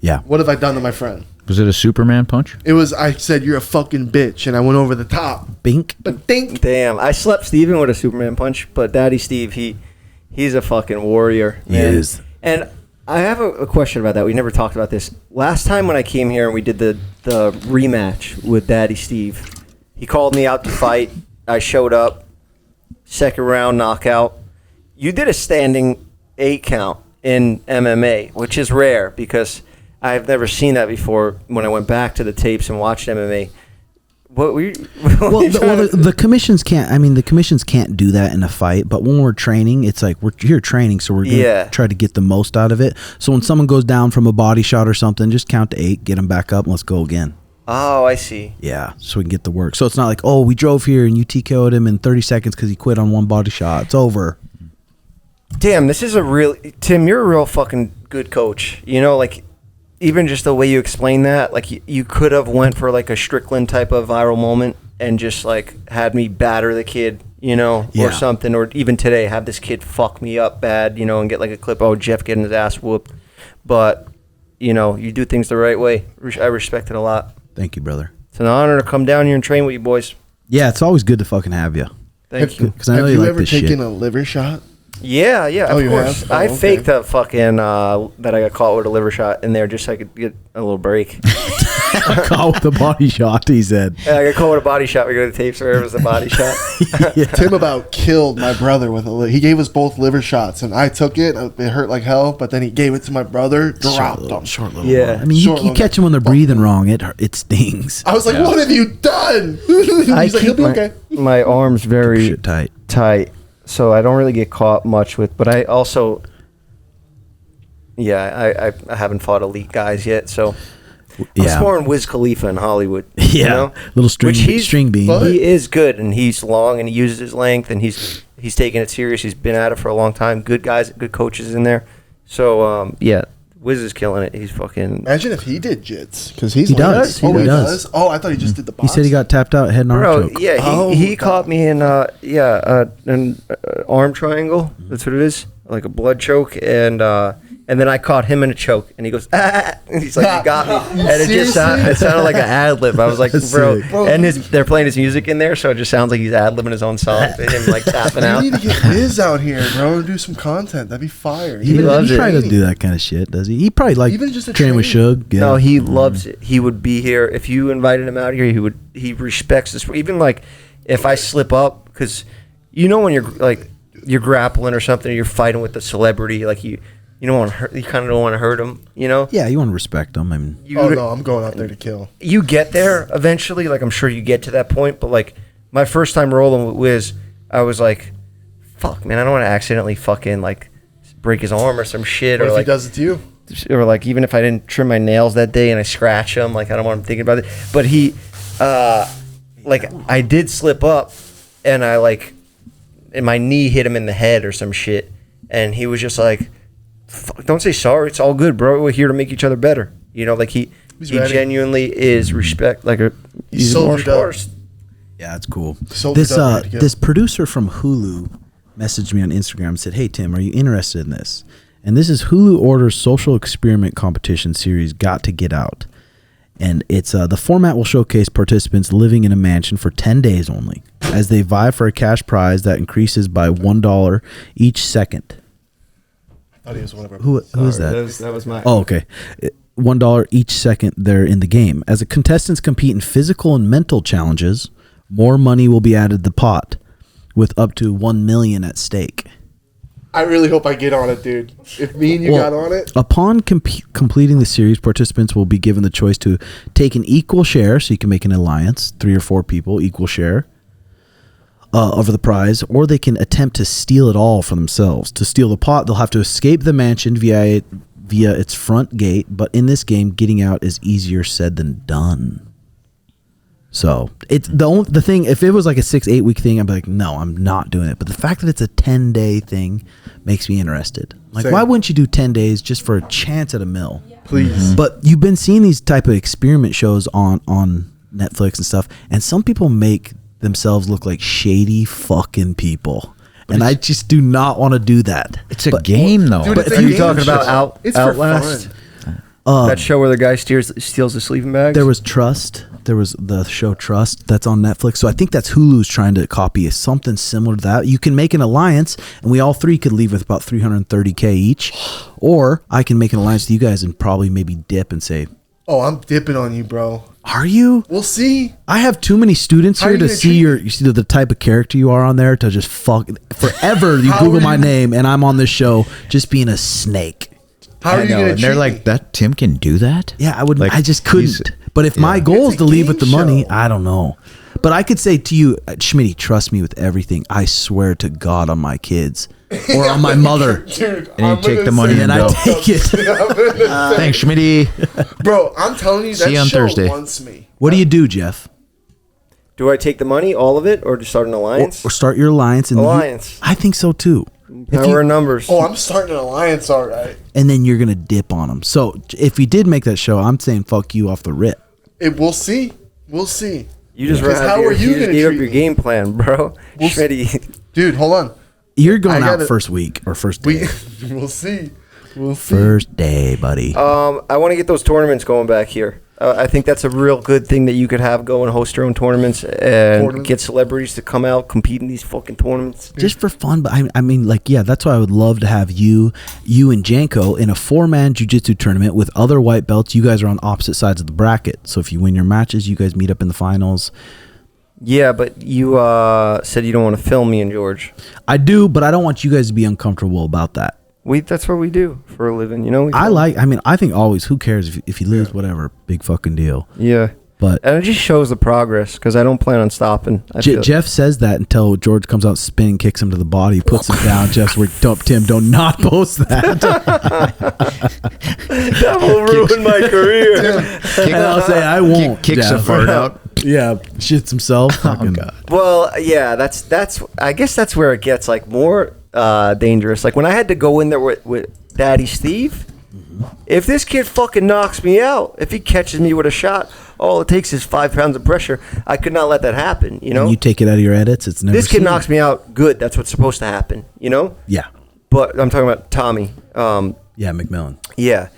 Yeah. What have I done to my friend? Was it a Superman punch? It was. I said, "You're a fucking bitch," and I went over the top. Bink. But dink. Damn. I slept Steven with a Superman punch, but Daddy Steve, he's a fucking warrior. Man. He is. And I have a question about that. We never talked about this. Last time when I came here and we did the rematch with Daddy Steve, he called me out to fight. I showed up. Second round knockout. You did a standing 8 count in MMA, which is rare because I've never seen that before when I went back to the tapes and watched MMA. The commissions can't. I mean, the commissions can't do that in a fight. But when we're training, it's like we're here training, so we're gonna try to get the most out of it. So when someone goes down from a body shot or something, just count to 8, get them back up, and let's go again. Oh, I see. Yeah, so we can get the work. So it's not like, oh, we drove here and you TKO'd him in 30 seconds because he quit on one body shot. It's over. Damn, this is Tim, you're a real fucking good coach. You know, like, even just the way you explain that, like, you could have went for, like, a Strickland type of viral moment and just, like, had me batter the kid, you know, or something. Or even today, have this kid fuck me up bad, you know, and get, like, a clip, oh, Jeff getting his ass whooped. But, you know, you do things the right way. I respect it a lot. Thank you, brother. It's an honor to come down here and train with you boys. Yeah, it's always good to fucking have you. Thank you. Because I know Have you you like ever this taken shit. a liver shot? Yeah, Oh, of you course. have? Oh, I okay. faked the fucking that I got caught with a liver shot in there just so I could get a little break. Caught with the body shot, he said. Yeah, I got caught with a body shot. We go to the tapes where it was a body shot. Tim about killed my brother with a liver. He gave us both liver shots, and I took it. It hurt like hell, but then he gave it to my brother. Dropped him. Short little Yeah. one. I mean, Short you little catch them when they're breathing wrong. It stings. I was like, "What have you done?" He's I like, "He'll keep be okay." my arms very Shit tight. tight, so I don't really get caught much with. But I also, I haven't fought elite guys yet, so I'm Yeah. sparring Wiz Khalifa in Hollywood. Yeah. you know? Little string, Which he's- string bean. But- He is good, and he's long, and he uses his length, and he's taking it serious. He's been at it for a long time. Good guys, good coaches in there. So Wiz is killing it. He's fucking. Imagine if he did jits, because he's He like, does. Oh, He he does. does. Oh, I thought he just did the He box. said he got tapped out, head and arm Bro, choke. yeah, Oh, he caught me in an arm triangle. That's what it is, like a blood choke, and then I caught him in a choke, and he goes, ah, and he's like, you got me, and it sounded like an ad lib. I was like, That's bro, sick. and they're playing his music in there, so it just sounds like he's ad libbing his own song, him like tapping You out. need to get Wiz out here, bro, and do some content. That'd be fire. He loves it. probably doesn't do that kind of shit, does he? He probably like Even just a training with training. Suge. Yeah. No, he loves it. He would be here if you invited him out here. He respects this. Even like if I slip up, because you know when you're grappling or something, or you're fighting with a celebrity, like you don't want to hurt. You kind of don't want to hurt him. You know. Yeah, you want to respect them. I mean, You, Oh no, I'm going out there to kill. you get there eventually. Like I'm sure you get to that point. But like my first time rolling with Wiz, I was like, "Fuck, man, I don't want to accidentally fucking like break his arm or some shit." What or if like he does it to you? or like even if I didn't trim my nails that day and I scratch him, like I don't want him thinking about it. But he, like I did slip up, and and my knee hit him in the head or some shit, and he was just like, "Fuck, don't say sorry. It's all good, bro. We're here to make each other better." You know, like he ready. genuinely is respect. Like he's a soldiered martial up. artist. yeah, that's cool. Sold This it up, ready to go. this producer from Hulu messaged me on Instagram and said, "Hey Tim, are you interested in this?" And this is Hulu orders social experiment competition series Got to Get Out. And it's the format will showcase participants living in a mansion for 10 days only as they vie for a cash prize that increases by $1 each second. I thought he was one of our. Who is that? That was my. Oh, okay. $1 each second they're in the game. As the contestants compete in physical and mental challenges, more money will be added to the pot, with up to $1 million at stake. I really hope I get on it, dude. If me and you got on it, Upon completing the series, participants will be given the choice to take an equal share, so you can make an alliance, 3 or 4 people, equal share of the prize, or they can attempt to steal it all for themselves. To steal the pot, they'll have to escape the mansion via its front gate, but in this game, getting out is easier said than done. So it's the thing. If it was like a 6-8 week thing, I'd be like, no, I'm not doing it. But the fact that it's a 10-day thing makes me interested. Like, Same. why wouldn't you do 10 days just for a chance at $1 million? please. But you've been seeing these type of experiment shows on Netflix and stuff, and some people make themselves look like shady fucking people. And I just do not want to do that. It's a game, though. Dude, But it's are a you game talking about show. It's for Outlast? fun. That show where the guy steals the sleeping bags. There was Trust. There was the show Trust that's on Netflix. So I think that's Hulu's trying to copy something similar to that. You can make an alliance, and we all 3 could leave with about $330K each. Or I can make an alliance with you guys and probably maybe dip and say, Oh, I'm dipping on you, bro. are you? We'll see. I have too many students How are here you to gonna see treat you see the type of character you are on there to just fuck forever. You How Google are my you- name and I'm on this show just being a snake. How are I you know, gonna and they're treat like, me? that Tim can do that? Yeah, I would. Like, I just he's- couldn't. But if my goal is It's a to leave with the game money, show. I don't know. But I could say to you, Schmitty, trust me with everything. I swear to God on my kids or on my mother, Dude, And you take the money and I go. take it. Thanks, Schmitty. Bro, I'm telling you, that See you on show Thursday. wants me. What do you do, Jeff? Do I take the money, all of it, or just start an alliance? Or start your alliance? And Alliance. I think so too. If Power you- in numbers. Oh, I'm starting an alliance, all right. and then you're gonna dip on them. So if we did make that show, I'm saying fuck you off the rip. We'll see. We'll see. You just Because ran how how are you just gonna gave up treat your me? game plan, bro. We'll Schmitty. Dude, hold on. You're going I out gotta- first week or first day. We'll see. We'll see. First day, buddy. I want to get those tournaments going back here. I think that's a real good thing that you could have go and host your own tournaments and get celebrities to come out, compete in these fucking tournaments. Just for fun, but I mean, like, yeah, that's why I would love to have you and Janko in a 4-man jiu-jitsu tournament with other white belts. You guys are on opposite sides of the bracket, so if you win your matches, you guys meet up in the finals. Yeah, but you said you don't want to film me and George. I do, but I don't want you guys to be uncomfortable about that. That's what we do for a living, you know? I think always, who cares if you lose, whatever, big fucking deal. Yeah. And it just shows the progress because I don't plan on stopping. Jeff says that until George comes out spinning, kicks him to the body, puts him down. Jeff's like, Tim, don't not post that. That will ruin my career. And I'll say, I won't. Kicks a fart out. Yeah, shits himself. Oh, God. Well, yeah, that's. I guess that's where it gets like more dangerous. Like when I had to go in there with Daddy Steve, if this kid fucking knocks me out, if he catches me with a shot, all it takes is 5 pounds of pressure. I could not let that happen, you know? And you take it out of your edits, it's never This kid seen. knocks me out, good. That's what's supposed to happen, you know? Yeah. But I'm talking about Tommy. Yeah, McMillan. Yeah.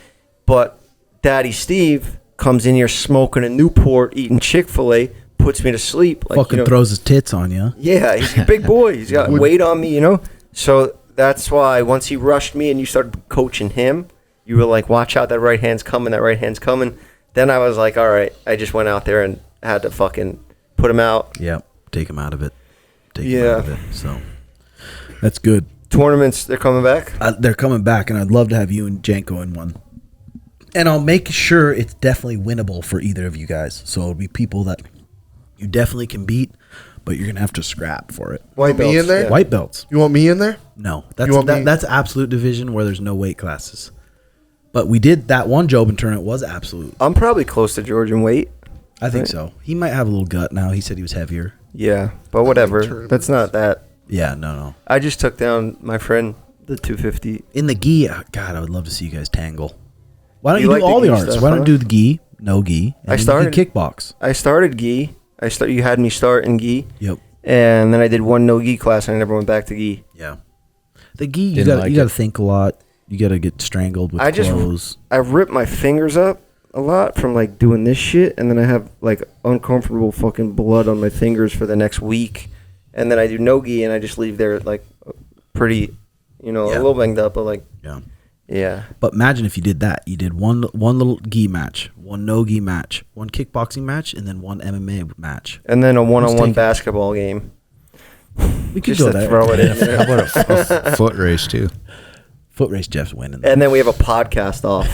But Daddy Steve comes in here smoking a Newport, eating Chick-fil-A, puts me to sleep. Like, Fucking throws his tits on you. Yeah, he's a big boy. He's got weight on me, you know? So that's why once he rushed me and you started coaching him, you were like, watch out, that right hand's coming, that right hand's coming. Then I was like, all right, I just went out there and had to fucking put him out. Yep, take him out of it. Take him out of it. So that's good. Tournaments, they're coming back? They're coming back, and I'd love to have you and Janko in one. And I'll make sure it's definitely winnable for either of you guys. So it'll be people that you definitely can beat, but you're going to have to scrap for it. White belts. Me in there? Yeah. White belts. You want me in there? No. That's absolute division where there's no weight classes. But we did that one Jobin tournament was absolute. I'm probably close to George in weight. I think so. He might have a little gut now. He said he was heavier. Yeah, but whatever. That's not that. Yeah, no. I just took down my friend, the 250. In the gi, God, I would love to see you guys tangle. Why don't you like do all the gi arts? stuff, Why don't huh? you do the gi, no gi, and I started you can kickbox. I started gi. You had me start in gi. Yep. And then I did one no gi class, and I never went back to gi. Yeah. The gi, you got to think a lot. You got to get strangled with clothes. I ripped my fingers up a lot from like doing this shit, and then I have like uncomfortable fucking blood on my fingers for the next week, and then I do no gi, and I just leave there like pretty, a little banged up, but like yeah. But imagine if you did that. You did one little gi match, one no gi match, one kickboxing match, and then one MMA match, and then a one-on-one basketball game. We could just go to there. throw it in there. How about a foot race too? Foot race, Jeff's winning. And then we have a podcast off.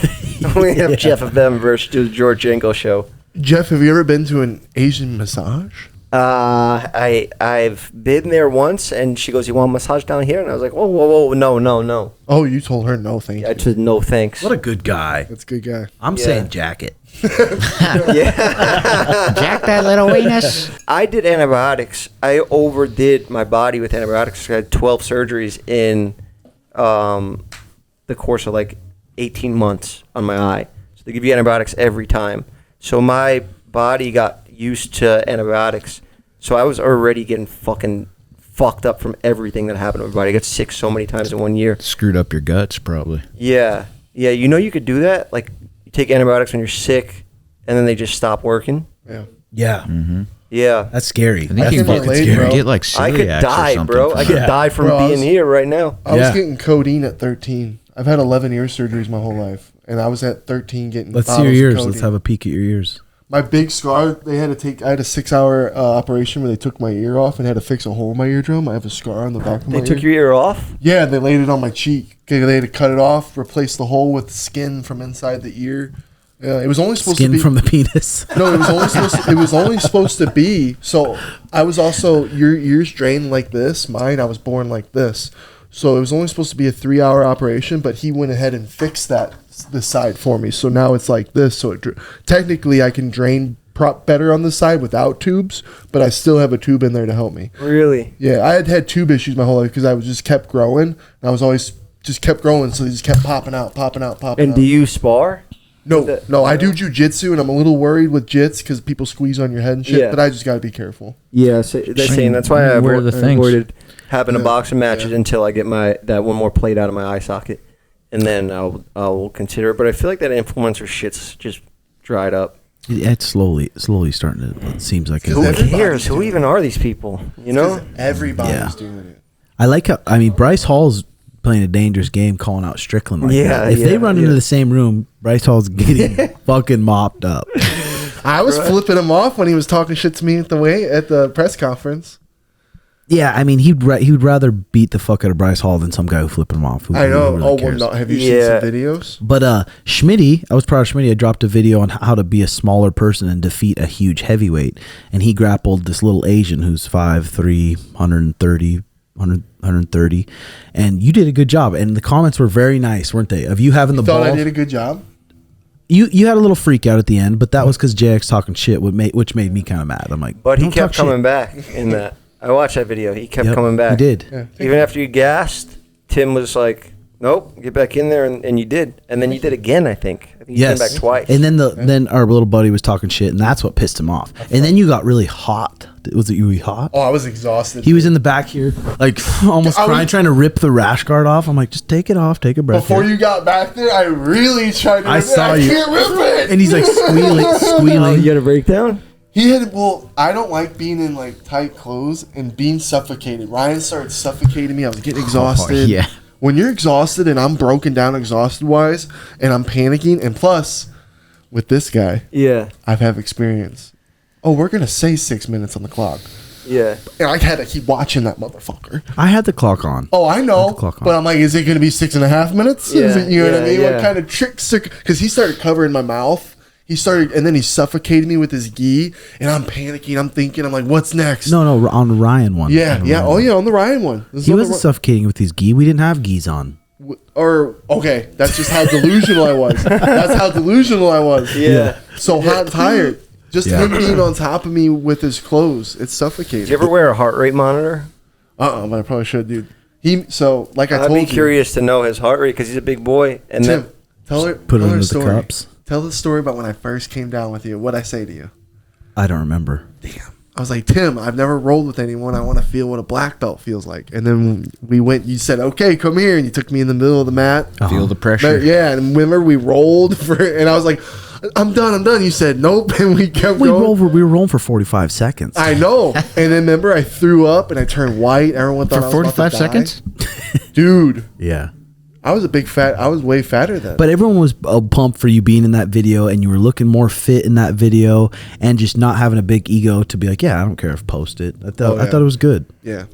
We have Jeff of them versus George Janko show. Jeff, have you ever been to an Asian massage? I've been there once, and she goes, "You want a massage down here?" And I was like, "Whoa, no." Oh, you told her no, thank you. I said no, thanks. What a good guy. That's a good guy. I'm saying jacket. Yeah, Jack that little weenus. I did antibiotics. I overdid my body with antibiotics. I had 12 surgeries in the course of like 18 months on my eye. So they give you antibiotics every time. So my body got used to antibiotics. So I was already getting fucking fucked up from everything that happened to my body. I got sick so many times in 1 year. Screwed up your guts, probably. Yeah. You could do that. Like you take antibiotics when you're sick, and then they just stop working. Yeah. Yeah. Mm-hmm. Yeah. That's scary. I think That's you fucking late, scary. bro. get like I could celiac or die, something bro. from I could that. die from Bro, I being was- here right now. I was Yeah. getting codeine at 13. I've had 11 ear surgeries my whole life, and I was at 13 getting Let's see bottles your of ears. codeine. Let's have a peek at your ears. My big scar, I had a 6-hour operation where they took my ear off and had to fix a hole in my eardrum. I have a scar on the back of my They took ear. your ear off? Yeah, they laid it on my cheek. Okay, they had to cut it off, replace the hole with skin from inside the ear. It was only supposed to Skin be from the penis. No, it was only supposed to be. So I was also your ears drained like this. Mine, I was born like this. So it was only supposed to be a 3-hour operation, but he went ahead and fixed this side for me. So now it's like this. So technically, I can drain better on this side without tubes, but I still have a tube in there to help me. Really? Yeah, I had tube issues my whole life because I was just kept growing. And I was always just kept growing, so they just kept popping out. And out. do you spar? No, I do jujitsu, and I'm a little worried with jits because people squeeze on your head and shit. Yeah. But I just got to be careful. Yeah, they're saying that's why I Where are the things? avoided having a Yeah, boxing matches until I get that one more plate out of my eye socket, and then I'll consider it. But I feel like that influencer shit's just dried up. It's slowly starting to. It seems like Who it's, cares? Who even are these people? You know? Everybody's doing it. I like how. I mean, Bryce Hall's playing a dangerous game, calling out Strickland like Yeah, that. If they yeah, run yeah. into the same room, Bryce Hall's getting fucking mopped up. I was flipping him off when he was talking shit to me at the press conference. Yeah, I mean, he'd rather beat the fuck out of Bryce Hall than some guy who flipped him off. Who I know. really Well, cares. no, have you seen some videos? But Schmitty, I was proud of Schmitty. I dropped a video on how to be a smaller person and defeat a huge heavyweight, and he grappled this little Asian who's 5'3", 130, and you did a good job. And the comments were very nice, weren't they? Of you having the Thought ball. I did a good job. You had a little freak out at the end, but that was because JX talking shit, which made me kind of mad. I'm like, But he "Don't kept talk coming shit." back in that. I watched that video. He kept Yep, coming back. He did. Yeah. Even after you gassed, Tim was like, nope, get back in there. And you did. And then you did again, I think. I think you Yes. came back twice. And then our little buddy was talking shit, and that's what pissed him off. And then you got really hot. Was it you hot? Oh, I was exhausted. He was in the back here, like almost I was- trying to rip the rash guard off. I'm like, just take it off, take a breath. Before here. you got back there, I really tried to I rip saw it. you. I can't rip it. And he's like Oh, squealing. you had a breakdown? He had, well, I don't like being in like tight clothes and being suffocated. Ryan started suffocating me. I was getting exhausted. yeah. When you're exhausted and I'm broken down exhausted wise and I'm panicking, and plus with this guy, Yeah. I've had experience. Oh, we're going to say 6 minutes on the clock. Yeah. And I had to keep watching that motherfucker. I had the clock on. Oh, I know. the clock on. But I'm like, is it going to be 6.5 minutes? Yeah, Is it, you know what I yeah, mean? yeah. What kind of tricks? Because he started covering my mouth. He started, and then he suffocated me with his gi, and I'm panicking. I'm thinking, I'm like, what's next? No, on the Ryan one. Yeah, On the yeah. Ryan Oh, one. yeah, on the Ryan one. This is He on the wasn't suffocating with his gi. We didn't have gis on. Or, okay, that's just how delusional I was. That's how delusional I was. Yeah. So hot and tired. Just Yeah. him being on top of me with his clothes. It's suffocating. Did you ever wear a heart rate monitor? But I probably should, dude. Like I I'd told be you. curious to know his heart rate because he's a big boy. And Tim, then tell her. Put it tell her under the story. cups. Tell the story about when I first came down with you. What'd I say to you? I don't remember. I was like, Tim, I've never rolled with anyone. I want to feel what a black belt feels like. And then we went, you said, okay, come here. And you took me in the middle of the mat. Feel the pressure. Yeah. And remember, we rolled and I was like, I'm done. You said, nope. And we kept We going. were rolling for 45 seconds. I know. And then remember, I threw up and I turned white. Everyone thought For I was about to 45 die. seconds? Dude, Yeah. I was way fatter then. But everyone was pumped for you being in that video, and you were looking more fit in that video, and just not having a big ego to be like, yeah, I don't care if post it. I thought it was good. Yeah.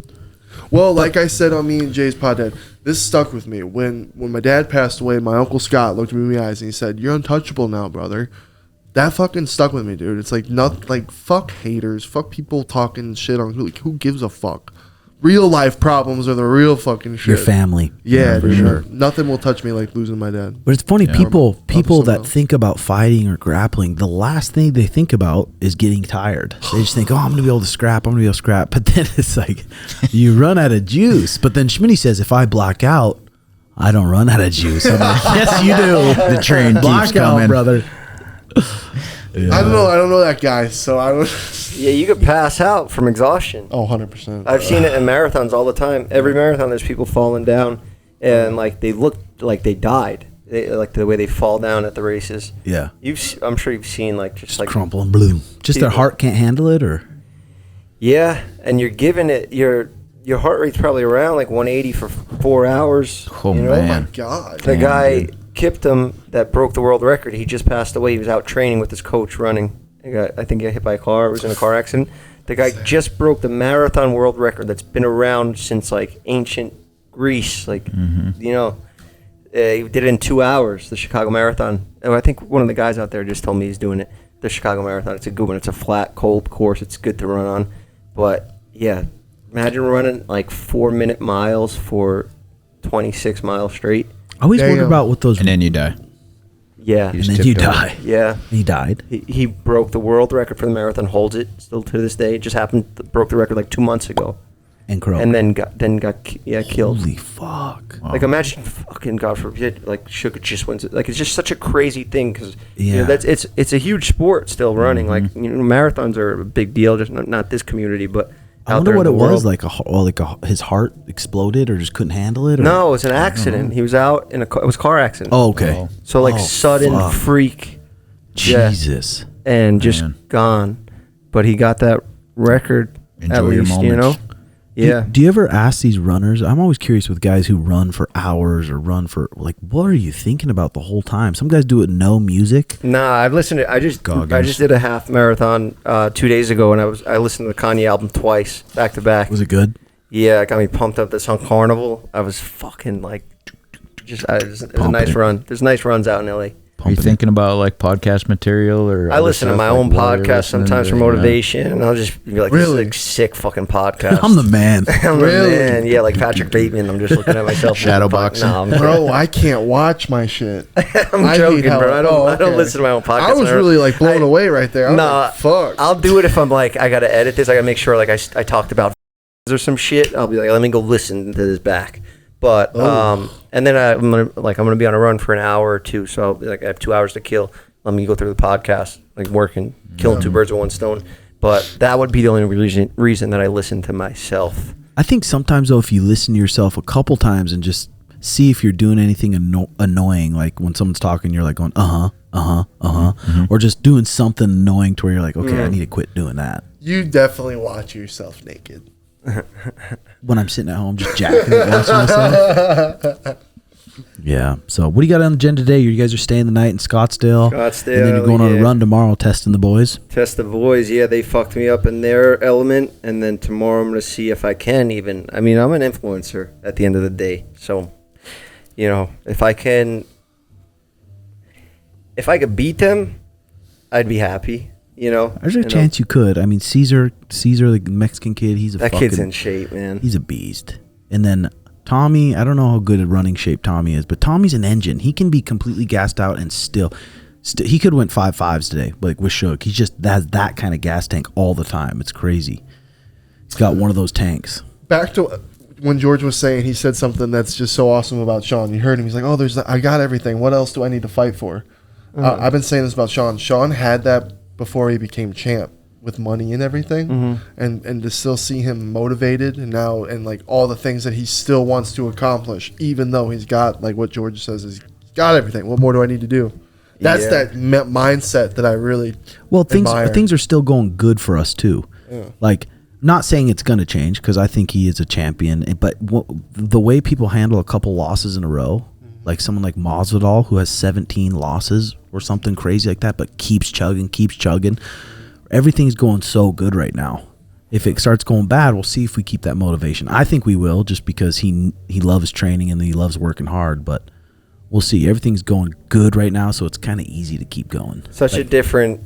Well, like I said on me and Jay's pod, this stuck with me. When my dad passed away, my Uncle Scott looked me in the eyes and he said, "You're untouchable now, brother." That fucking stuck with me, dude. It's like, fuck haters. Fuck people talking shit on who gives a fuck. Real life problems are the real fucking shit. Your family. Yeah, for dude. sure. Nothing will touch me like losing my dad. But it's funny, people someone that else. think about fighting or grappling, the last thing they think about is getting tired. They just think, oh, I'm going to be able to scrap. But then it's like, you run out of juice. But then Schmitty says, if I black out, I don't run out of juice. I'm like, yes, you do. The train keeps Black out, coming. brother. I don't know that guy, so I don't. yeah, you could pass out from exhaustion. Oh, 100%. I've seen it in marathons all the time. Every marathon, there's people falling down, and like they look like they died. Like the way they fall down at the races. Yeah. I'm sure you've seen like just like Crumple and bloom. Just their People- heart can't handle it, or? yeah, and you're giving it your heart rate's probably around like 180 for 4 hours. Oh, you know? man. God. The Damn, guy dude. Kiptum that broke the world record. He just passed away. He was out training with his coach running. I think he got hit by a car. He was in a car accident. The guy just broke the marathon world record that's been around since like ancient Greece. Like you know, he did it in 2 hours. The Chicago Marathon. And I think one of the guys out there just told me he's doing it. The Chicago Marathon. It's a good one. It's a flat, cold course. It's good to run on. But yeah, imagine running like 4-minute miles for 26 miles straight. I always Damn. wonder about what those. And then you die. Yeah. And then you die. Yeah. He died. He broke the world record for the marathon, holds it still to this day. It just happened, broke the record like 2 months ago. And croaked. And then got killed. Holy fuck. Like imagine fucking God forbid, like Sugar just wins it. Like it's just such a crazy thing because Yeah. it's a huge sport still running. Like marathons are a big deal, just not this community, but I out wonder there what in it the was world. his heart exploded or just couldn't handle it. Or? No, it was an accident. He was out in it was a car accident. Oh, okay. So like Oh, sudden fuck. freak. Yeah. Jesus. and just Man. gone. But he got that record Enjoy at your least, you know? moments. Yeah. Do you ever ask these runners? I'm always curious with guys who run for hours or run for like, what are you thinking about the whole time? Some guys do it no music. Nah, I've listened to. I just Goggins. did a half marathon 2 days ago, and I listened to the Kanye album twice, back to back. Was it good? Yeah, it got me pumped up. This on Carnival, I was fucking like, it was a Pumping nice it. run. There's nice runs out in LA. Are you thinking about like podcast material or? I other listen to stuff, my like own what are you podcast listening sometimes to? for motivation, and I'll just be like, Really? this is like sick fucking podcast. I'm the man. I'm the Really? man. Yeah, like Patrick Bateman. I'm just looking at myself. Shadowboxing. No, I'm, Bro, I can't watch my shit. I'm I hate joking, how- bro. I don't okay. listen to my own podcast. I was really like blown away right there. I was Nah, like, fuck. I'll do it if I'm like, I gotta edit this. I gotta make sure like I talked about or some shit. I'll be like, let me go listen to this back. But and then I'm gonna be on a run for an hour or two. So I'll be like, I have 2 hours to kill. Let me go through the podcast, like working, killing two birds with one stone. But that would be the only reason that I listen to myself. I think sometimes though, if you listen to yourself a couple times and just see if you're doing anything annoying, like when someone's talking, you're like going, or just doing something annoying to where you're like, okay, I need to quit doing that. You definitely watch yourself naked. When I'm sitting at home just jacking it, watching myself. Yeah. So what do you got on the agenda today? You guys are staying the night in Scottsdale. And then you're going on a run tomorrow testing the boys. Test the boys. Yeah, they fucked me up in their element. And then tomorrow I'm going to see if I can even. I mean, I'm an influencer at the end of the day. So, you know, if I could beat them, I'd be happy. You know? There's a chance you could. I mean, Caesar, the Mexican kid, that kid's in shape, man. He's a beast. And then Tommy, I don't know how good a running shape Tommy is, but Tommy's an engine. He can be completely gassed out and still he could win 5.5s today, like with Suge. He just has that kind of gas tank all the time. It's crazy. He's got one of those tanks. Back to when George was saying, he said something that's just so awesome about Sean. You heard him. He's like, oh, I got everything. What else do I need to fight for? I've been saying this about Sean. Sean had that before he became champ, with money and everything, and to still see him motivated and now and like all the things that he still wants to accomplish, even though he's got, like what George says, is he's got everything. What more do I need to do? That's that mindset that I really admire. Things are still going good for us too. Like, not saying it's going to change because I think he is a champion, but the way people handle a couple losses in a row, like someone like Masvidal who has 17 losses or something crazy like that, but keeps chugging. Everything's going so good right now. If it starts going bad, we'll see if we keep that motivation. I think we will, just because he loves training and he loves working hard, but we'll see. Everything's going good right now, so it's kind of easy to keep going. Such a different,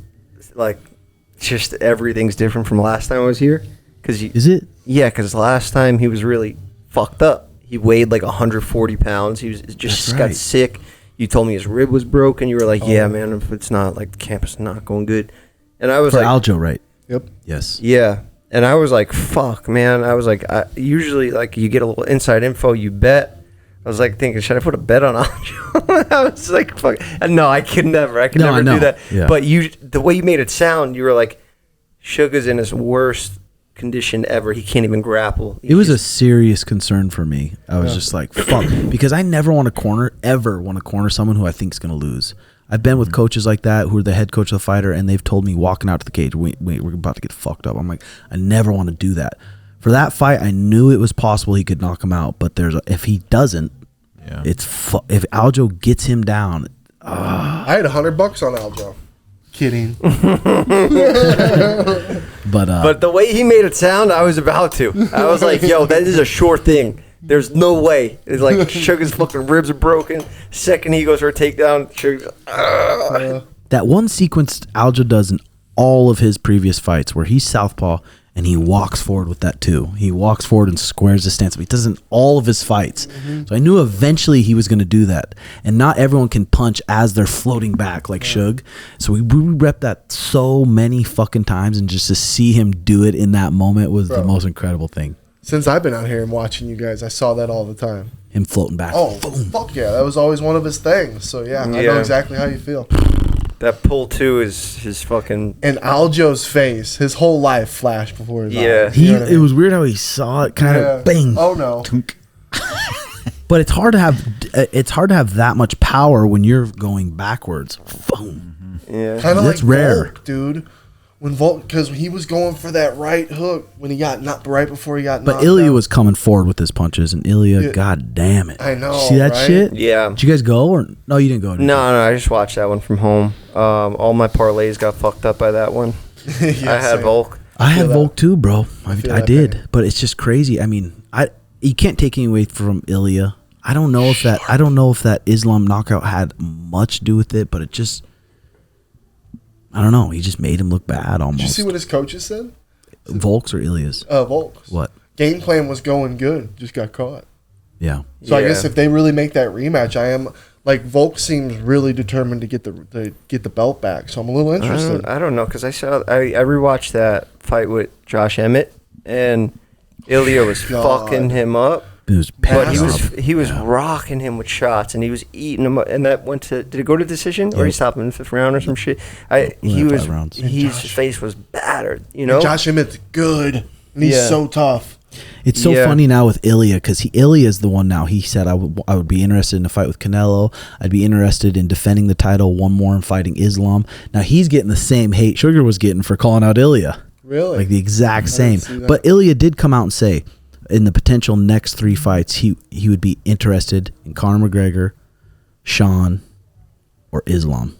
like, just everything's different from last time I was here. Is it? Yeah, because last time he was really fucked up. He weighed like 140 pounds. He was just got sick. You told me his rib was broken. You were like, yeah, man, if it's not, like, the camp is not going good. And I was For like, Aljo, right? Yep. Yes. yeah. And I was like, fuck, man. I was like, usually, like, you get a little inside info, you bet. I was like thinking, should I put a bet on Aljo? I was like, fuck. And no, I could never do that. Yeah. But the way you made it sound, you were like, Sugar's in his worst condition ever. He can't even grapple. It was a serious concern for me. I was just like, fuck. Because I never want to corner someone who I think is going to lose. I've been with coaches like that who are the head coach of the fighter, and they've told me walking out to the cage, wait, we're about to get fucked up. I'm like, I never want to do that. For that fight, I knew it was possible he could knock him out, but if he doesn't, if Aljo gets him down. I had $100 on Aljo. Kidding. But the way he made it sound, I was about to. I was like, yo, that is a sure thing. There's no way. It's like Sugar's fucking ribs are broken. Second he goes for a takedown, Sugar's that one sequence Aljo does in all of his previous fights where he's southpaw and he walks forward with that too. He walks forward and squares the stance. But he does it in all of his fights. So I knew eventually he was going to do that. And not everyone can punch as they're floating back like Suge. So we rep that so many fucking times, and just to see him do it in that moment was the most incredible thing. Since I've been out here and watching you guys, I saw that all the time. Him floating back. Oh, fuck yeah. That was always one of his things. So, yeah, I know exactly how you feel. that pull too is his fucking. And Aljo's face, his whole life flashed before his eyes. You know what I mean? It was weird how he saw it kind of bang. Oh, no. But it's hard to have that much power when you're going backwards. Boom. Yeah. Kind of like That's rare. Volk, dude. When Volk, because he was going for that right hook when he got knocked right before he got knocked. But Ilia out. was coming forward with his punches, and Ilia, Yeah. god damn it! I know, See that right? shit? Yeah. Did you guys go or no? You didn't go. No, I just watched that one from home. All my parlays got fucked up by that one. Yeah, I had same. Volk. I had that. Volk too, bro. I feel I that did, pain. but it's just crazy. I mean, you can't take any away from Ilia. I don't know if that Islam knockout had much to do with it, but it just, I don't know. He just made him look bad almost. Did you see what his coaches said? Volk's or Ilia's? Volk's. What? Game plan was going good, just got caught. Yeah. So I Yeah. guess if they really make that rematch, I am like Volk seems really determined to get the belt back. So I'm a little interested. I don't know because I rewatched that fight with Josh Emmett and Ilia was God. fucking him up. It was But bad. he was rocking him with shots, and he was eating him up. And that went to, did it go to decision, or Yeah. he stopped him in the 5th round or some shit? He Yeah, was, 5 rounds. his face was battered, you know? Josh Emmett's good, and he's Yeah. so tough. It's so Yeah. funny now with Ilia because Ilia is the one now. He said I would be interested in a fight with Canelo. I'd be interested in defending the title one more and fighting Islam. Now he's getting the same hate Sugar was getting for calling out Ilia. Really? Like the exact same. see that. But Ilia did come out and say in the potential next 3 fights he would be interested in Conor McGregor, Sean, or Islam.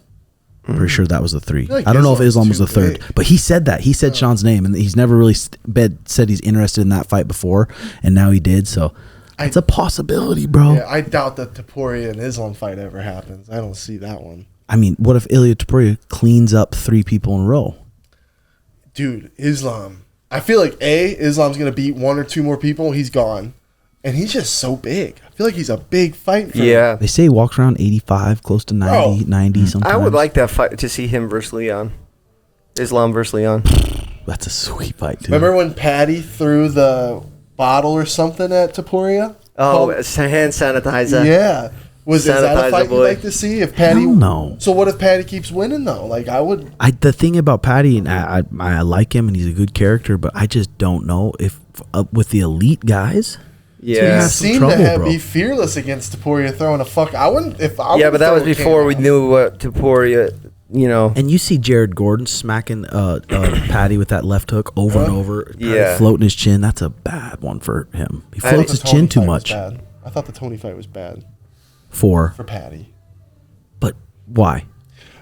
Pretty sure that was the 3. feel like I don't know if Islam's Islam was too the 3rd, big. but he said that. He said Sean's name, and he's never really said he's interested in that fight before, and now he did. So it's a possibility, bro. Yeah, I doubt that Taporia and Islam fight ever happens. I don't see that one. I mean, what if Ilia Topuria cleans up 3 people in a row? Dude, Islam. I feel like Islam's gonna beat 1 or 2 more people. He's gone, and he's just so big. I feel like he's a big fight. For him. Yeah. They say he walks around 85, close to 90, Bro. 90 sometimes. I would like that fight to see him versus Leon. Islam versus Leon. That's a sweet fight, too. Remember when Paddy threw the bottle or something at Taporia? Oh, Called- it's a hand sanitizer. yeah. Is that a Sanitizer fight boy. you'd like to see? If Paddy, Hell no. So what if Paddy keeps winning though? Like I would. The thing about Paddy, and I like him, and he's a good character, but I just don't know if with the elite guys. Yeah. have some Seem trouble, to bro. be fearless against Taporia throwing a fuck. I wouldn't if I. Yeah, would but that throw was a before can we out. knew what Taporia, you know. And you see Jared Gordon smacking Paddy with that left hook over and over, Paddy Yeah. floating his chin. That's a bad one for him. He I floats The his chin Tony too fight was much bad. I thought the Tony fight was bad for Paddy. but why?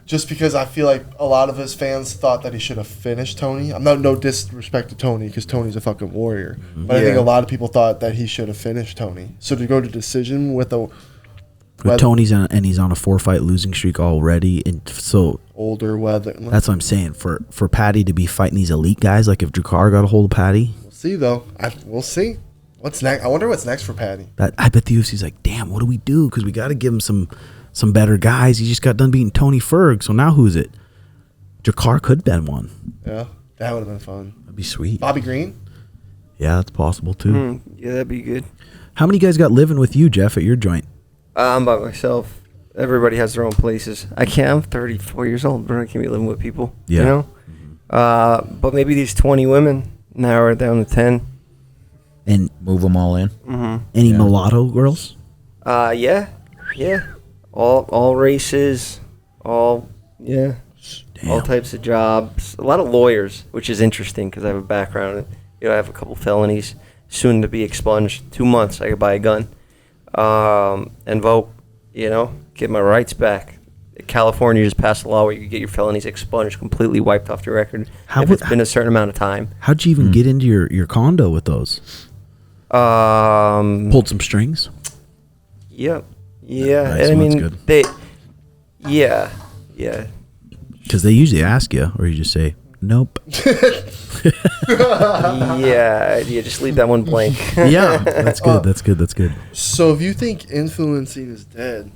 Just because I feel like a lot of his fans thought that he should have finished Tony. I'm not no disrespect to Tony because Tony's a fucking warrior, but I think Yeah. a lot of people thought that he should have finished Tony. So to go to decision with a With whether- Tony's and he's on a 4-fight losing streak already, and so older weather. that's what I'm saying. For Paddy to be fighting these elite guys, like if Jakar got a hold of Paddy, We'll see though. We'll see. What's next? I wonder what's next for Paddy. that I bet the UFC's like, damn, what do we do? Because we got to give him some better guys. He just got done beating Tony Ferg, so now who's it? Jakar could have been one. Yeah, that would have been fun. That'd be sweet. Bobby Green. Yeah, that's possible too. Yeah, that'd be good. How many guys got living with you, Jeff, at your joint? I'm by myself. Everybody has their own places. I can't. I'm 34 years old, bro. I can't be living with people. Yeah. You know? But maybe these 20 women now are down to 10. And Move them all in. any Yeah. mulatto girls? Yeah. All races, all types of jobs. A lot of lawyers, which is interesting because I have a background. I have a couple felonies, soon to be expunged. 2 months, I could buy a gun, and vote. Get my rights back. California just passed a law where you can get your felonies expunged, completely wiped off your record if it's been a certain amount of time. How'd you even get into your condo with those? Pulled some strings? Yep. Yeah. Nice, I well, mean, that's good. they. Yeah. Because they usually ask you, or you just say, nope. Yeah. Just leave that one blank. Yeah, that's good. That's good. So if you think influencing is dead,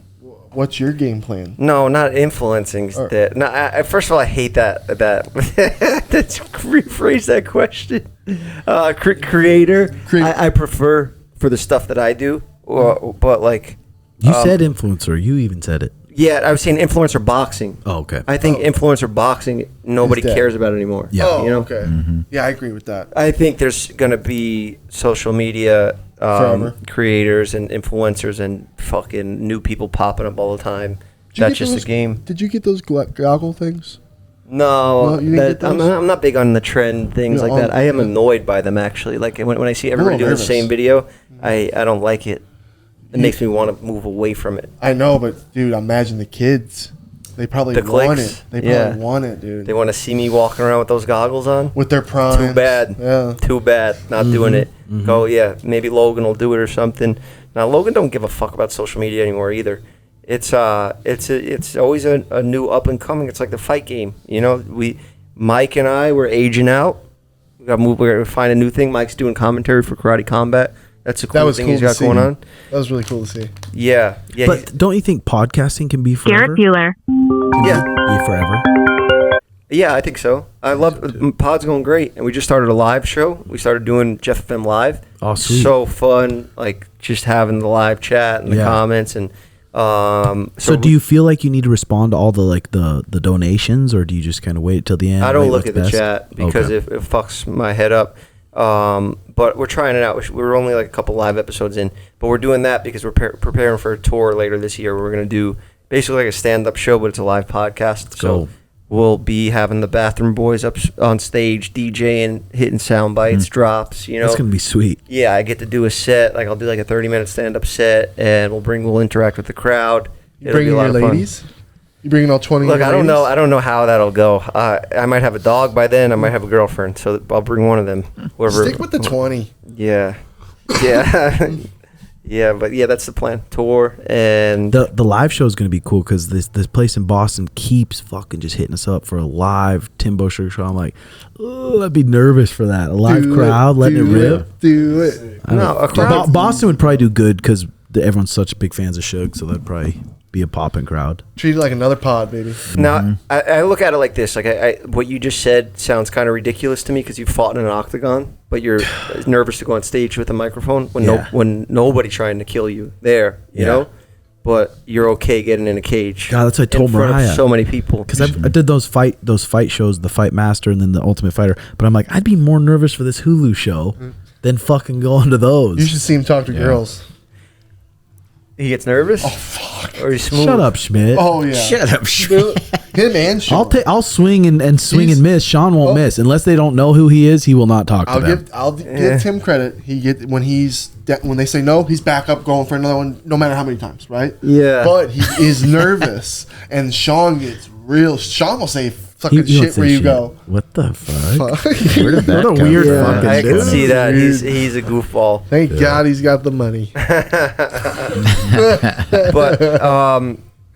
what's your game plan? No, not influencing. That. No, first of all, I hate that. Let's rephrase that question. Creator. I prefer for the stuff that I do, but like. You said influencer. You even said it. Yeah, I was saying influencer boxing. Oh, okay. I think influencer boxing, nobody Is dead. cares about anymore. Yeah. Oh, You know? okay. Yeah, I agree with that. I think there's going to be social media Forever. creators and influencers and fucking new people popping up all the time. That's just the game. Did you get those goggle things? No, you didn't get those? I'm not big on the trend things like that. I am annoyed by them, actually. Like, when I see everybody doing the same video, I don't like it. It makes me want to move away from it. I know, but, dude, imagine the kids. They probably want it. They probably want it, dude. They want to see me walking around with those goggles on. With their primes. Too bad. Yeah. Too bad. Not doing it. Go, maybe Logan will do it or something. Now, Logan don't give a fuck about social media anymore either. It's always a new up and coming. It's like the fight game. You know, Mike and I were aging out. We got to move. We're gonna find a new thing. Mike's doing commentary for Karate Combat. That's a cool thing he's got going on. That was really cool to see. Yeah. But don't you think podcasting can be forever? Garrett Bueller. Be forever. Yeah, I think so. I love Pod's going great, and we just started a live show. We started doing Jeff FM Live. Oh, sweet. So fun, like just having the live chat and the comments and. So do you feel like you need to respond to all the donations, or do you just kind of wait till the end? I don't look at the chat because it fucks my head up. But we're trying it out. We're only like a couple live episodes in, but we're doing that because we're preparing for a tour later this year. We're going to do basically like a stand-up show, but it's a live podcast. So we'll be having the Bathroom Boys up on stage, DJing, hitting sound bites, drops. You know, that's going to be sweet. Yeah, I get to do a set. Like I'll do like a 30-minute stand-up set, and we'll interact with the crowd. You bringing your ladies? You bringing all 20? Look, I don't know. I don't know how that'll go. I might have a dog by then. I might have a girlfriend, so I'll bring one of them. Whoever. Stick with the 20. Yeah. Yeah, but that's the plan. Tour and the live show is going to be cool because this place in Boston keeps fucking just hitting us up for a live Timbo Sugar show. I'm like, oh, I'd be nervous for that. A live crowd letting it rip. Do it. No, a crowd. Boston would probably do good because everyone's such big fans of Suge, so that'd probably be a popping crowd. Treat it like another pod, baby. Now, I look at it like this. Like what you just said sounds kind of ridiculous to me because you fought in an octagon, but you're nervous to go on stage with a microphone when nobody trying to kill you there, you know? But you're okay getting in a cage. God, that's what I told Mariah. So many people. Because I did those fight shows, the Fight Master and then the Ultimate Fighter. But I'm like, I'd be more nervous for this Hulu show than fucking going to those. You should see him talk to girls. He gets nervous? Oh, fuck. Or he's smooth? Shut up, Schmitt. Oh, yeah. Shut up, Schmitt. Him and Sean. I'll swing and swing and miss. Sean won't miss. Unless they don't know who he is, he will not talk to them. I'll give Tim credit. When they say no, he's back up going for another one, no matter how many times, right? Yeah. But he is nervous, and Sean gets real. Sean will say fucking shit where you go. What the fuck? Where did that What a come weird from? fucking I can dude. see that. He's a goofball. Thank God he's got the money. But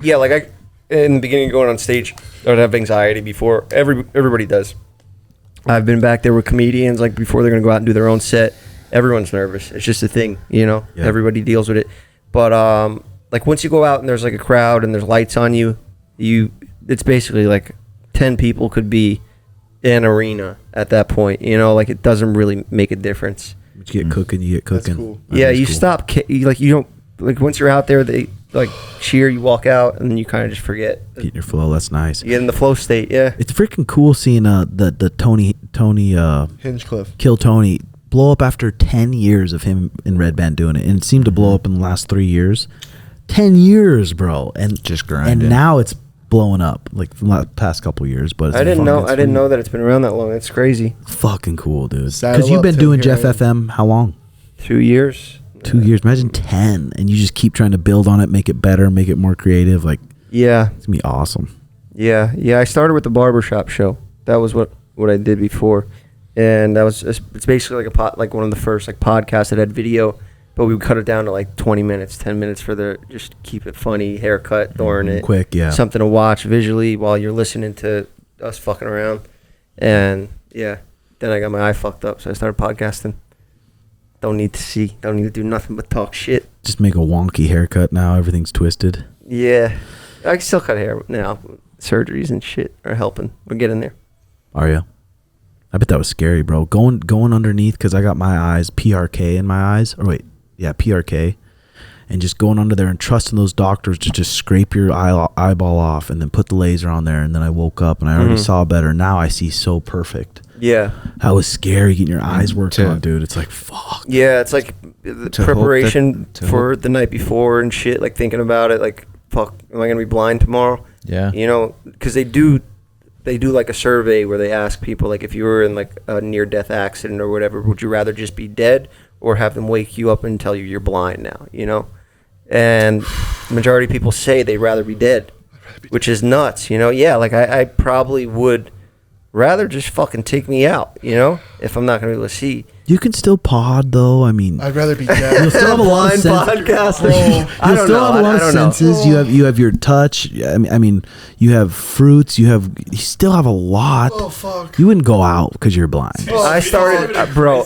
like in the beginning of going on stage, I would have anxiety before. Everybody does. I've been back there with comedians like before they're gonna go out and do their own set. Everyone's nervous. It's just a thing, you know. Yeah. Everybody deals with it. But like once you go out and there's like a crowd and there's lights on you, it's basically like 10 people could be an arena at that point. You know, like it doesn't really make a difference. But you get cooking, you get cooking. That's cool. Yeah, you stop. You don't like once you're out there. They like cheer. You walk out, and then you kind of just forget. Get in your flow. That's nice. You get in the flow state. Yeah, It's freaking cool seeing the Tony Hinchcliffe. Kill Tony blow up after 10 years of him in Red Band doing it, and it seemed to blow up in the last 3 years. 10 years, bro, and Just grinding. And now it's blowing up like from the past couple years. But I didn't know that it's been around that long. It's crazy. Fucking cool, dude. Saddle Because you've up, been Tim doing Jeff Garrett. FM how long? 2 years. 2 years. Imagine 10, and you just keep trying to build on it, make it better, make it more creative. Like Yeah, it's gonna be awesome. yeah. I started with the barbershop show. That was what I did before, and it's basically like one of the first like podcasts that had video, but we would cut it down to like 20 minutes, 10 minutes for just keep it funny, haircut, throwing it Quick, yeah. something to watch visually while you're listening to us fucking around, and then I got my eye fucked up, so I started podcasting. Don't need to do nothing but talk shit. Just make a wonky haircut now. Everything's twisted. Yeah, I can still cut hair now. Surgeries and shit are helping. We're getting there. Are you? I bet that was scary, bro. Going underneath because I got my eyes PRK in my eyes. Or wait, yeah, PRK, and just going under there and trusting those doctors to just scrape your eyeball off and then put the laser on there. And then I woke up and I already saw better. Now I see so perfect. Yeah. That was scary getting your eyes worked on, dude. It's like fuck. Yeah, it's like the To hope preparation that- to for the night before and shit. Like thinking about it, like fuck, am I gonna be blind tomorrow? Yeah. You know, because they do like a survey where they ask people, like, if you were in like a near-death accident or whatever, would you rather just be dead or have them wake you up and tell you you're blind now? You know, and the majority of people say they'd rather be dead, which is nuts. You know, yeah, like I probably would rather just fucking take me out. You know, if I'm not gonna be able to see. You can still pod though. I mean, I'd rather be dead. you'll still have a lot of Blind senses. podcaster. You'll still have a lot of senses. You have your touch. I mean, you have fruits. You still have a lot. Oh fuck. You wouldn't go out because you're blind. I started, bro.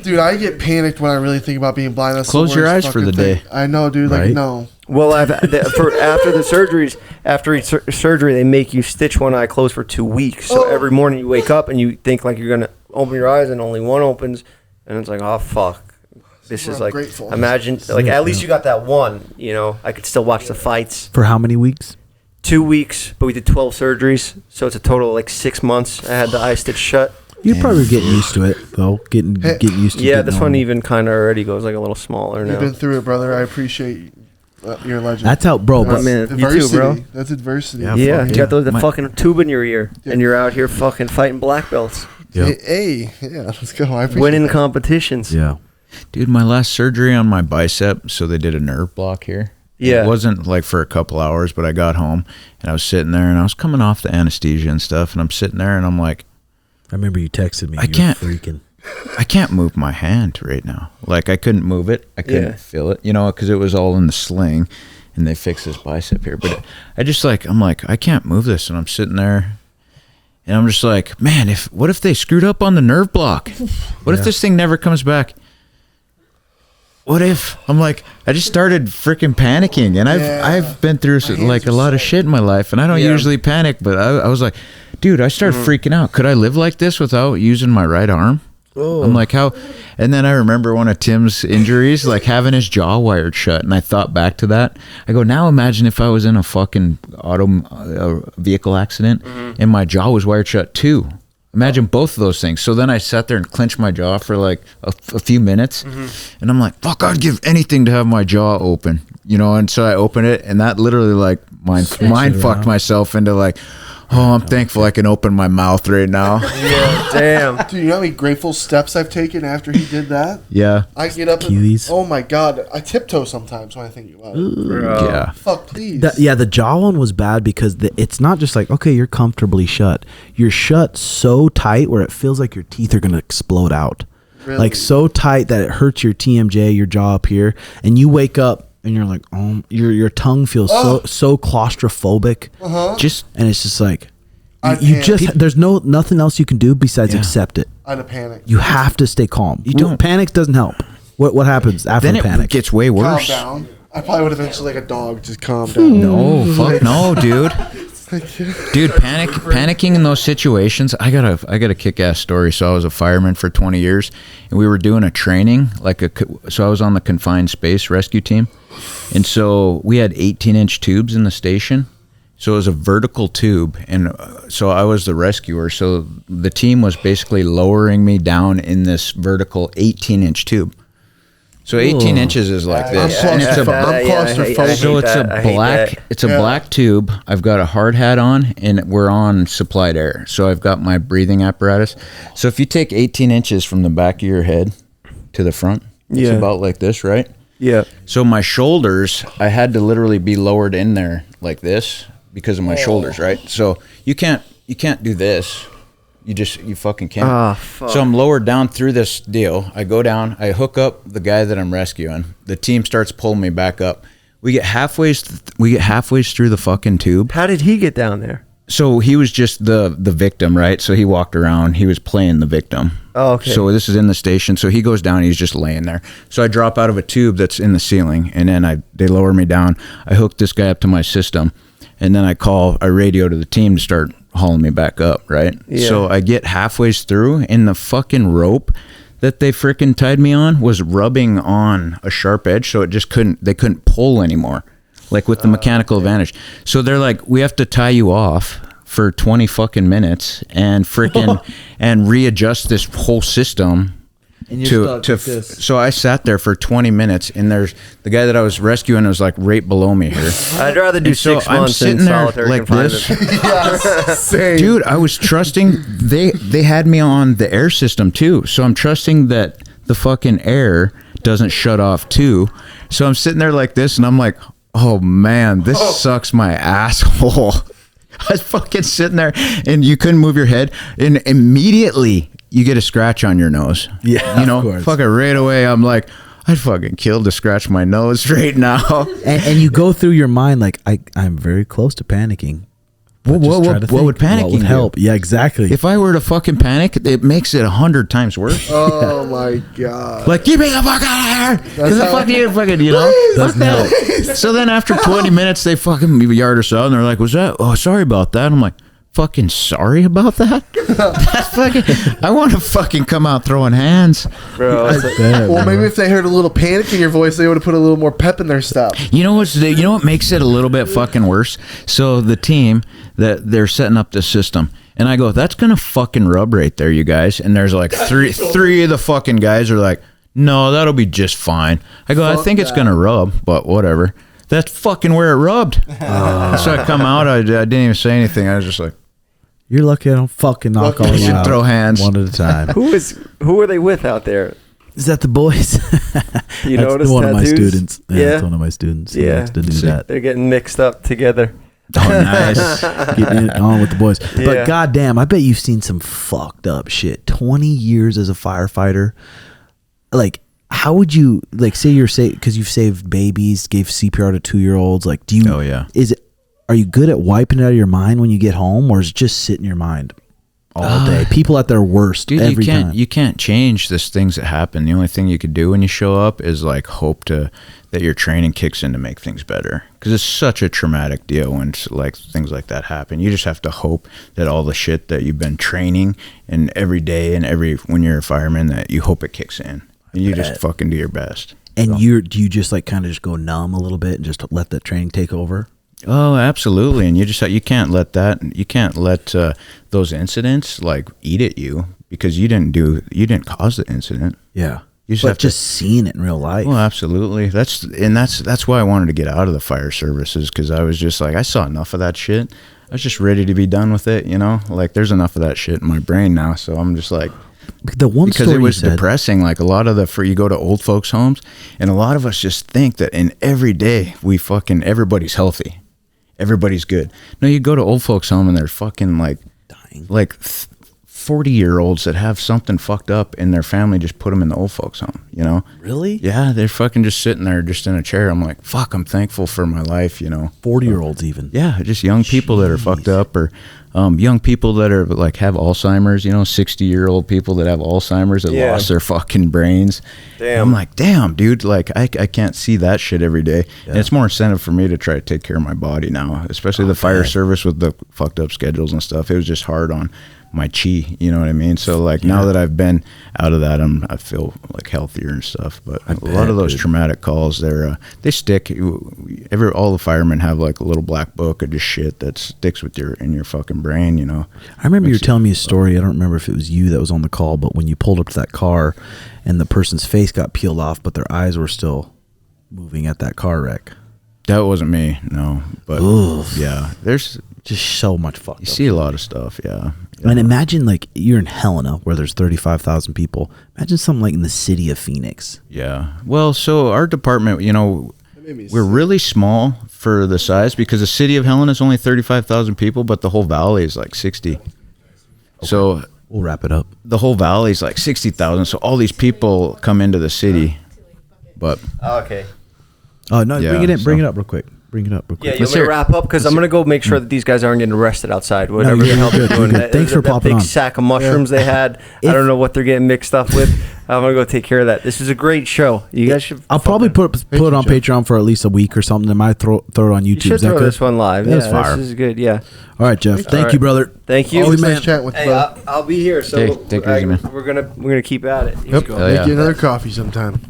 Dude, I get panicked when I really think about being blind. That's Close the your worst eyes for fucking the thing. day. I know, dude. Like, Right? no. Well, after the surgeries, after each surgery, they make you stitch one eye closed for 2 weeks. So every morning you wake up and you think like you're gonna open your eyes, and only one opens, and it's like, oh fuck, this is I'm like, grateful. imagine, like, at least you got that one. You know, I could still watch the fights. For how many weeks? 2 weeks, but we did 12 surgeries, so it's a total of like 6 months. I had the eye stitch shut. You're probably getting used to it though. Getting used to. Yeah, getting this on. one even kind of already goes like a little smaller You've now. been through it, brother. I appreciate your legend. That's how, bro. But man, you too, adversity. bro. That's adversity. Yeah. Yeah, fuck you yeah. got the My- fucking tube in your ear, and you're out here fucking fighting black belts, Yep. Hey, yeah, let's go. I appreciate winning that. competitions. Yeah. Dude, my last surgery on my bicep, so they did a nerve block here. Yeah. It wasn't like for a couple hours, but I got home and I was sitting there and I was coming off the anesthesia and stuff, and I'm sitting there and I'm like, I remember you texted me. I You were can't- freaking. I can't move my hand right now. Like, I couldn't move it. I couldn't Yeah. feel it, you know, because it was all in the sling and they fixed this bicep here. But I just like, I'm like, I can't move this. And I'm sitting there and I'm just like, man, what if they screwed up on the nerve block? What if this thing never comes back? What if I'm like, I just started freaking panicking, and I've been through like a lot of shit in my life, and I don't usually panic, but I was like, dude, I started freaking out. Could I live like this without using my right arm? I'm like, how? And then I remember one of Tim's injuries, like having his jaw wired shut, and I thought back to that. I go, now imagine if I was in a fucking vehicle accident and my jaw was wired shut too. Imagine both of those things. So then I sat there and clenched my jaw for like a few minutes, and I'm like, fuck, I'd give anything to have my jaw open, you know. And so I opened it, and that literally like mind fucked myself into like, oh, I'm thankful I can open my mouth right now. Yeah, damn. Dude, you know how many grateful steps I've taken after he did that? Yeah. I get up Kiwis. and, oh my god, I tiptoe sometimes when I think about it. Yeah. Fuck, please. The jaw one was bad because it's not just like, okay, you're comfortably shut. You're shut so tight where it feels like your teeth are going to explode out. Really? Like so tight that it hurts your TMJ, your jaw up here. And you wake up and you're like, oh, your tongue feels so claustrophobic. Just And it's just like, I'd you panic. just, there's nothing else you can do besides accept it. I'd have panicked. You have to stay calm. You don't- Panic doesn't help. What happens after then it panic? gets way Calm worse. down. I probably would have eventually like a dog, just calm down. No, fuck no, dude. Dude, panicking in those situations. I got a kick-ass story. So I was a fireman for 20 years, and we were doing a training, so I was on the confined space rescue team, and so we had 18-inch tubes in the station. So it was a vertical tube, and so I was the rescuer. So the team was basically lowering me down in this vertical 18-inch tube. So 18 inches is like this. I'm And it's a claustrophobic. So it's a black tube. I've got a hard hat on, and we're on supplied air. So I've got my breathing apparatus. So if you take 18 inches from the back of your head to the front, it's about like this, right? Yeah. So my shoulders, I had to literally be lowered in there like this because of my shoulders, right? So you can't do this. You fucking can't. Ah, fuck. So I'm lowered down through this deal. I go down, I hook up the guy that I'm rescuing. The team starts pulling me back up. We get halfway through the fucking tube. How did he get down there? So he was just the victim, right? So he walked around. He was playing the victim. Oh, okay. So this is in the station. So he goes down. He's just laying there. So I drop out of a tube that's in the ceiling, and then they lower me down. I hook this guy up to my system, and then I radio to the team to start hauling me back up, right? Yeah. So I get halfway through, and the fucking rope that they freaking tied me on was rubbing on a sharp edge, so they couldn't pull anymore, like with the mechanical advantage. So they're like, we have to tie you off for 20 fucking minutes and freaking and readjust this whole system. And you're stuck like this. So I sat there for 20 minutes, and there's the guy that I was rescuing was like right below me here. I'd rather do And so 6 I'm months in sitting there solitary like confinement. this. Same. Dude, I was trusting they had me on the air system too. So I'm trusting that the fucking air doesn't shut off too. So I'm sitting there like this and I'm like, oh man, this sucks my asshole. I was fucking sitting there and you couldn't move your head and immediately you get a scratch on your nose. Yeah, you know, of course. fucking right away I'm like, I'd fucking kill to scratch my nose right now. And you go through your mind like, I'm very close to panicking. What would panicking What would do? help? Yeah, exactly. If I were to fucking panic, it makes it 100 times worse. Oh my god. Like, get me the fuck out of here! Because the fuck you fucking, you know? Doesn't help. So then after 20 minutes, they fucking yard us out, and they're like, was that? Oh, sorry about that. I'm like, fucking sorry about that? That's fucking, I want to fucking come out throwing hands. Bro, it's like, Well, maybe if they heard a little panic in your voice, they would have put a little more pep in their step. You know what makes it a little bit fucking worse? So the team that they're setting up this system, and I go, that's gonna fucking rub right there, you guys. And there's like three of the fucking guys are like, no, that'll be just fine. I go, I think it's gonna rub, but whatever. That's fucking where it rubbed. So I come out, I didn't even say anything. I was just like, You're lucky I don't fucking knock all you out. throw hands one at a time. who are they with out there? Is that the boys? You That's notice one of my tattoos? students. Yeah, Yeah. that's one of my students. He Yeah. likes to do that. They're getting mixed up together. oh, nice. Getting it on with the boys. Yeah. But goddamn, I bet you've seen some fucked up shit. 20 years as a firefighter. Like, how would you, like, say you're because you've saved babies, gave CPR to 2-year-olds. Like, do you? Oh, yeah. Are you good at wiping it out of your mind when you get home, or is it just sit in your mind all day? People at their worst, Dude, every time. you can't change these things that happen. The only thing you could do when you show up is like hope that your training kicks in to make things better. Because it's such a traumatic deal when like things like that happen. You just have to hope that all the shit that you've been training and every day and when you're a fireman, that you hope it kicks in. And you just fucking do your best. And do you just like kind of just go numb a little bit and just let the training take over? Oh, absolutely. And you can't let those incidents like eat at you, because you didn't cause the incident. Yeah. You just But have just seeing it in real life. Well, absolutely. That's why I wanted to get out of the fire services, because I was just like, I saw enough of that shit. I was just ready to be done with it, you know? Like, there's enough of that shit in my brain now, so I'm just like, The one because story it was you said, depressing. Like, a lot of you go to old folks' homes, and a lot of us just think that in every day everybody's healthy, everybody's good. No, you go to old folks' home and they're fucking like dying. like 40-year-olds that have something fucked up in their family, just put them in the old folks' home, you know? Really? Yeah, they're fucking just sitting there, just in a chair. I'm like, fuck, I'm thankful for my life, you know? 40-year-olds even. Yeah, just young people that are fucked up, or young people that are like have Alzheimer's, you know, 60-year-old people that have Alzheimer's that lost their fucking brains. Damn. I'm like, damn, dude, like I can't see that shit every day. And it's more incentive for me to try to take care of my body now, especially the fire service with the fucked up schedules and stuff. It was just hard on my chi, you know what I mean? So like now that I've been out of that, I feel like healthier and stuff. But a lot of those traumatic calls, they stick. All the firemen have like a little black book of just shit that sticks with in your fucking brain, you know. I remember you were telling me a story. I don't remember if it was you that was on the call, but when you pulled up to that car and the person's face got peeled off, but their eyes were still moving at that car wreck. That wasn't me, no. But Oof. yeah, there's Just so much fucked you up. see a lot of stuff, yeah. And imagine like you're in Helena where there's 35,000 people. Imagine something like in the city of Phoenix. Yeah. Well, so our department, you know, we're really small for the size, because the city of Helena is only 35,000 people, but the whole valley is like 60. Okay. So We'll wrap it up. the whole valley is like 60,000. So all these people come into the city, but Okay. Oh no, Yeah, bring so- it up real quick. Bring it up real quick. Yeah, you want me to wrap up? Because I'm going to go make sure that these guys aren't getting arrested outside. Whatever you're the hell good, they're you're doing. good. Thanks for that popping big on. sack of mushrooms they had. I don't know what they're getting mixed up with. I'm going to go take care of that. This is a great show. You guys should. I'll probably put it on Patreon for at least a week or something. I might throw it on You YouTube. should Is that throw good? this one live. That's Yeah, fire. this is good. Yeah. All right, Jeff. Thank right. you, brother. Thank you. Always man. nice chatting with you, Hey, brother. I'll be here. So Take it easy, man. we're gonna keep at it. Yep. Hell Make yeah. you another coffee sometime.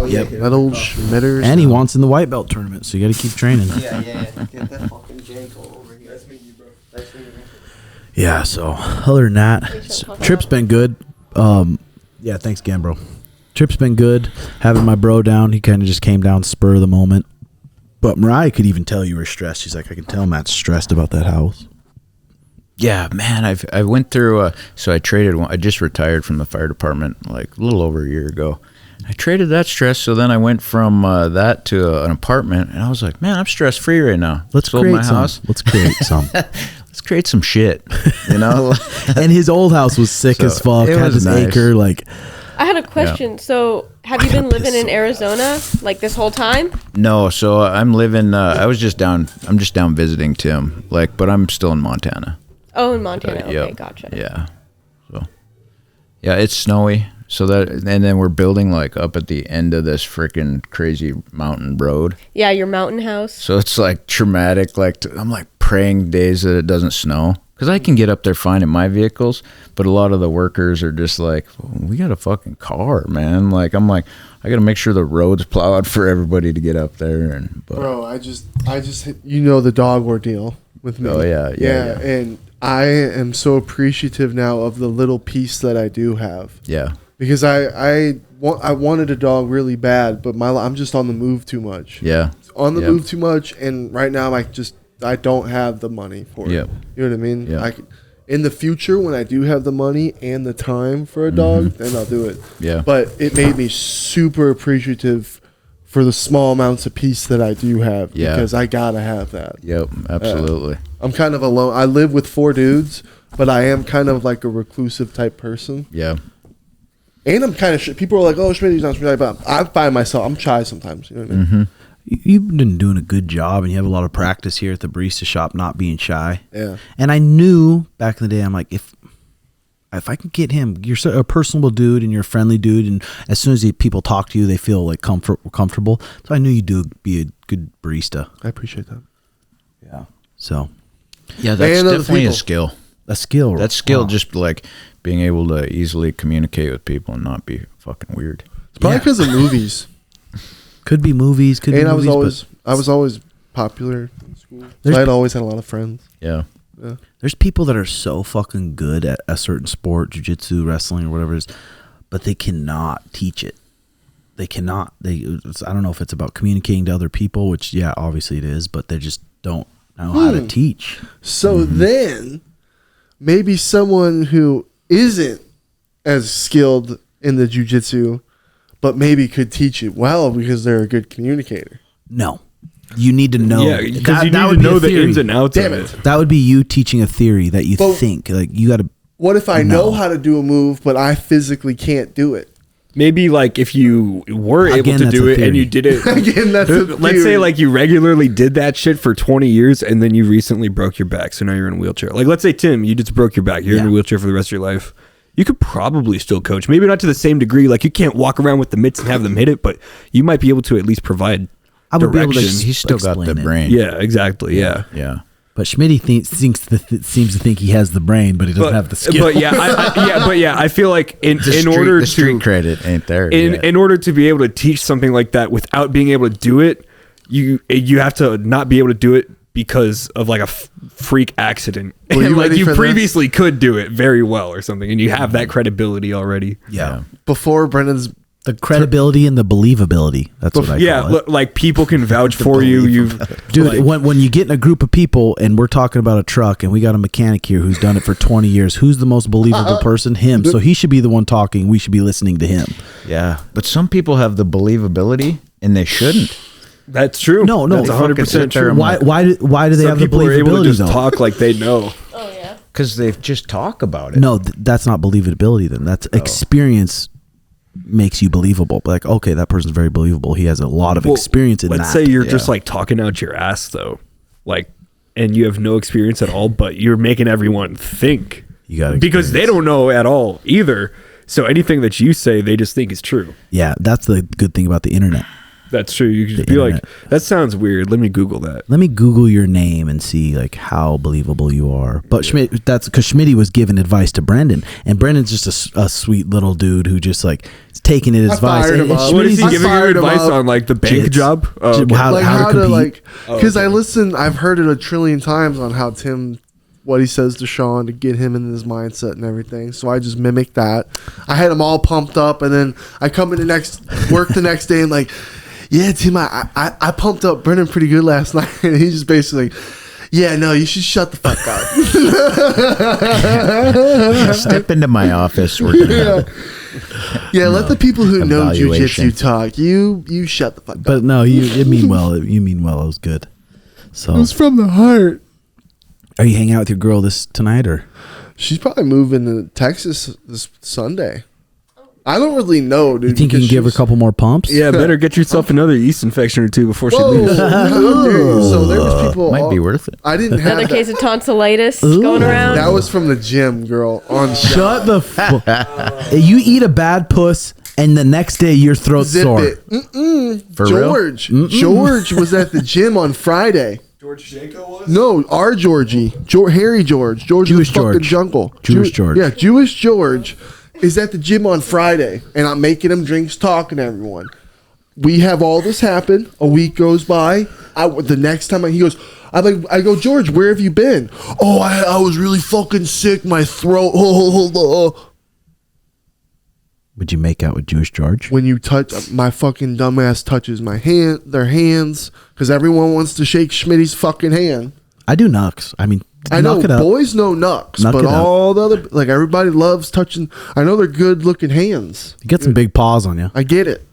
Yep. That old Schmitters. And he wants in the white belt tournament, so you got to keep training. Yeah. Get that fucking Janko over here. Nice meeting you, bro. Nice meeting you. Yeah. So other than that, trip's been good. Yeah, thanks again, bro. Trip's been good. Having my bro down, he kind of just came down spur of the moment. But Mariah could even tell you were stressed. She's like, I can tell Matt's stressed about that house. Yeah, man, I went through. So I traded. I just retired from the fire department like a little over a year ago. I traded that stress, so then I went from that to an apartment, and I was like, man, I'm stress free right now. Let's sold create my some. house. Let's create some. Let's create some shit, you know. And his old house was sick So, as fuck. it Had was this nice. acre, like. I had a question. So, have you been living in Arizona like this whole time? No, so I'm living. I was just down. I'm just down visiting Tim, like, but I'm still in Montana. Oh, in Montana. Okay, Yep. gotcha. Yeah. So, yeah, it's snowy. So that, and then we're building like up at the end of this freaking crazy mountain road. Yeah, your mountain house. So it's like traumatic. Like I'm like praying days that it doesn't snow because I can get up there fine in my vehicles, but a lot of the workers are just like, we got a fucking car, man. Like I'm like, I got to make sure the road's plowed for everybody to get up there. And Bro, I just the dog ordeal with me. Oh, yeah. And I am so appreciative now of the little piece that I do have. Yeah. Because I wanted a dog really bad, but I'm just on the move too much. Yeah. On the move too much, and right now I don't have the money for it. Yep. You know what I mean? Yeah. In the future, when I do have the money and the time for a dog, then I'll do it. Yeah. But it made me super appreciative for the small amounts of peace that I do have. Yeah. Because I gotta have that. Yep. Absolutely. I'm kind of alone. I live with 4 dudes, but I am kind of like a reclusive type person. Yeah. And I'm kind of people are like, oh, Schmitty's not Schmitty, but I find myself, I'm shy sometimes. You know what I mean? You've been doing a good job, and you have a lot of practice here at the barista shop, not being shy. Yeah. And I knew back in the day, I'm like, if I can get him, you're a personable dude and you're a friendly dude, and as soon as people talk to you, they feel like comfortable. So I knew you'd be a good barista. I appreciate that. Yeah. So. Yeah, that's And other definitely a people. skill. A skill. That skill, Wow. just like being able to easily communicate with people and not be fucking weird. It's probably because of movies. Could be movies. Could And be movies, I was always popular in school. So There's- I'd always had a lot of friends. Yeah. There's people that are so fucking good at a certain sport, jiu-jitsu, wrestling, or whatever it is, but they cannot teach it. They cannot. I don't know if it's about communicating to other people, which, yeah, obviously it is, but they just don't know how to teach. So then maybe someone who isn't as skilled in the jiu-jitsu, but maybe could teach it well because they're a good communicator. No. You need to know. Yeah, because you That need would to be a know the theory. ins and outs Damn of it. it. That would be you teaching a theory that you But- think. Like, you got to. What if I know No. how to do a move, but I physically can't do it? Maybe like if you were able Again, to that's do a it and theory. you did it. Again, that's a Let's say theory. like you regularly did that shit for 20 years and then you recently broke your back. So now you're in a wheelchair. Like let's say, Tim, you just broke your back. You're in a wheelchair for the rest of your life. You could probably still coach. Maybe not to the same degree. Like you can't walk around with the mitts and have them hit it, but you might be able to at least provide I would be able to. direction. He's still got the explain it. brain. Yeah, exactly. Yeah. Yeah. But Schmitty seems to think he has the brain, but he doesn't have the skill. But yeah, I feel like in The order street to credit ain't there. yet. in order to be able to teach something like that without being able to do it, you have to not be able to do it because of like a freak accident. Were you And like ready you for this? previously could do it very well or something, and you have that credibility already. yeah. Before Brendan's The credibility and the believability. That's what I call it. Like people can vouch for you. You've Dude, when you get in a group of people and we're talking about a truck and we got a mechanic here who's done it for 20 years, who's the most believable person? Him. So he should be the one talking. We should be listening to him. Yeah. But some people have the believability and they shouldn't. That's true. No, that's They fucking 100% sit there true. and Why do they Some have the people are able to believability just though? talk like they know. Oh yeah. Because they just talk about it. No, that's not believability then. That's experience makes you believable. Like, okay, that person's very believable. He has a lot of Well, experience in let's that. say you're just like talking out your ass though, like, and you have no experience at all, but you're making everyone think You got because they don't know at all either. So anything that you say, they just think is true. Yeah, that's the good thing about the internet. That's true. You can just The be like, internet. that sounds weird. Let me Google that. Let me Google your name and see like how believable you are. But Schmitt, that's because Schmitty was giving advice to Brendan, and Brendan's just a sweet little dude who just like is taking his advice. fired And, him and up. What is he I giving you fired him advice up. on, like the bank Jits. job? Oh, Jit- okay. how- like to how to compete. like Oh, because okay. I've heard it a trillion times on how Tim what he says to Sean to get him in his mindset and everything. So I just mimic that. I had him all pumped up, and then I come in the next day and like, yeah, Tim, I pumped up Brennan pretty good last night, and he's just basically, yeah, no, you should shut the fuck up. Step into my office. We're gonna let the people who know Evaluation. jujitsu talk. You shut the fuck up. But no, you mean well. You mean well. It was good. So It was from the heart. are you hanging out with your girl tonight or? She's probably moving to Texas this Sunday. I don't really know, dude. You think you can because give her a she's- couple more pumps? Yeah, better get yourself another yeast infection or two before she Whoa, leaves. how dare you. So there was people. might be worth it. I didn't have Another that. case of tonsillitis going around. That was from the gym, girl. On Shut the fuck. You eat a bad puss, and the next day your throat's Zip sore. it. For real? George was at the gym on Friday. George Janko was? No, our Georgie, Harry George, Jewish is fucking George. Jungle, Jewish George. Yeah, Jewish George is at the gym on Friday, and I'm making him drinks, talking to everyone. We have all this happen. A week goes by. The next time he goes, I go, George, where have you been? Oh, I was really fucking sick. My throat. Would you make out with Jewish George? When you touch my fucking dumbass touches their hands, because everyone wants to shake Schmitty's fucking hand. I do knucks. I mean, I know knock it up. boys know knucks, Knock but it up. all the other, like, everybody loves touching. I know they're good looking hands. You get some big paws on you. I get it.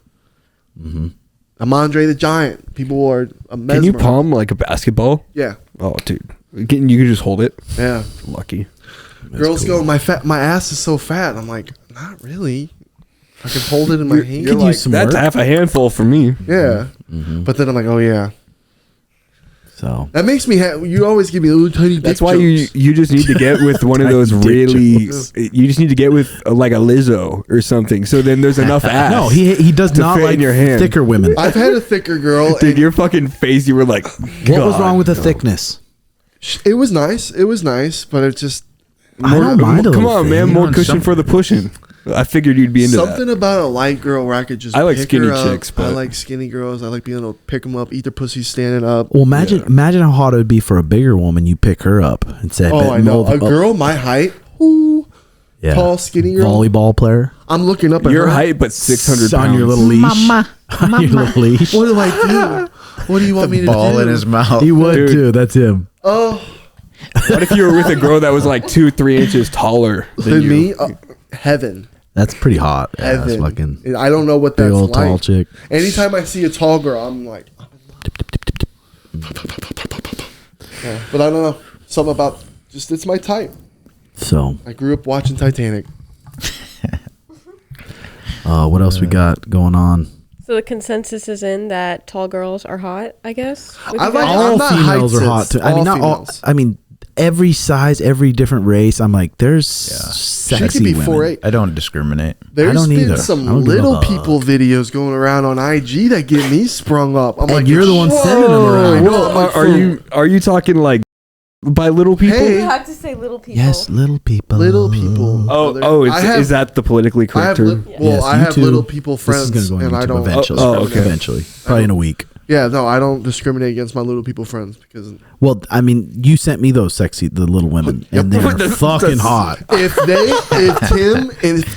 I'm Andre the Giant. People are Can you mesmerized. palm like a basketball? Yeah, Oh, dude. You can just hold it. yeah. Lucky. Girls go, my ass is so fat. I'm like, not really. I can hold it in my hand. could use some That's work. half a handful for me. Yeah, but then I'm like, oh yeah. So That makes me. You always give me little tiny. That's dick why jokes. you just need to get with one of those Dick really. jokes. You just need to get with like a Lizzo or something. So then there's enough ass. no, he does to not fit like in your hand. thicker women. I've had a thicker girl. Dude, and your fucking face. You were like, What was wrong with the thickness? it was nice. It was nice, but it just I don't mind a Come little on, thing. man. You More want cushion for the pushing. I figured you'd be into something that. about a light girl where I could just. I like pick skinny her up. chicks, but- I like skinny girls. I like being able to pick them up, eat their pussy standing up. Well, imagine how hot it would be for a bigger woman. You pick her up and say, Oh, I know. A girl my height, ooh, yeah. tall, skinny girl. volleyball player I'm looking up at Your her. height, but 600 on pounds. your little leash. On your little leash. What do I do? What do you want me to do? Ball in his mouth. He would Dude. too. That's him. Oh, What if you were with a girl that was like 2-3 inches taller than than you? me? Heaven. That's pretty hot. Yeah, that's Heaven. fucking I don't know what big that's old like. tall chick. Anytime I see a tall girl, I'm like, yeah, but I don't know. Something about just it's my type. So, I grew up watching Titanic. what else we got going on? So the consensus is in that tall girls are hot, I guess. with I you like- guys? I'm All not females are height hot too. I all mean, not all. females. I mean, every size, every different race. I'm like, there's She sexy could be women. 4'8". I don't discriminate. There's don't been either. some I don't give a little fuck. people videos going around on IG that get me sprung up. I'm And like, you're the one sending them around. I know, Well, I'm like, are you talking like by little people? Hey. You have to say little people. Yes, little people. little people. Oh, I have- is that the politically I have, correct term? well, Yes, I have YouTube. little people friends, This is going to and go I on YouTube don't. eventually. Oh, okay. Eventually, probably in a week. Yeah, no, I don't discriminate against my little people friends because Well, I mean, you sent me those sexy, the little women, and they're fucking hot. if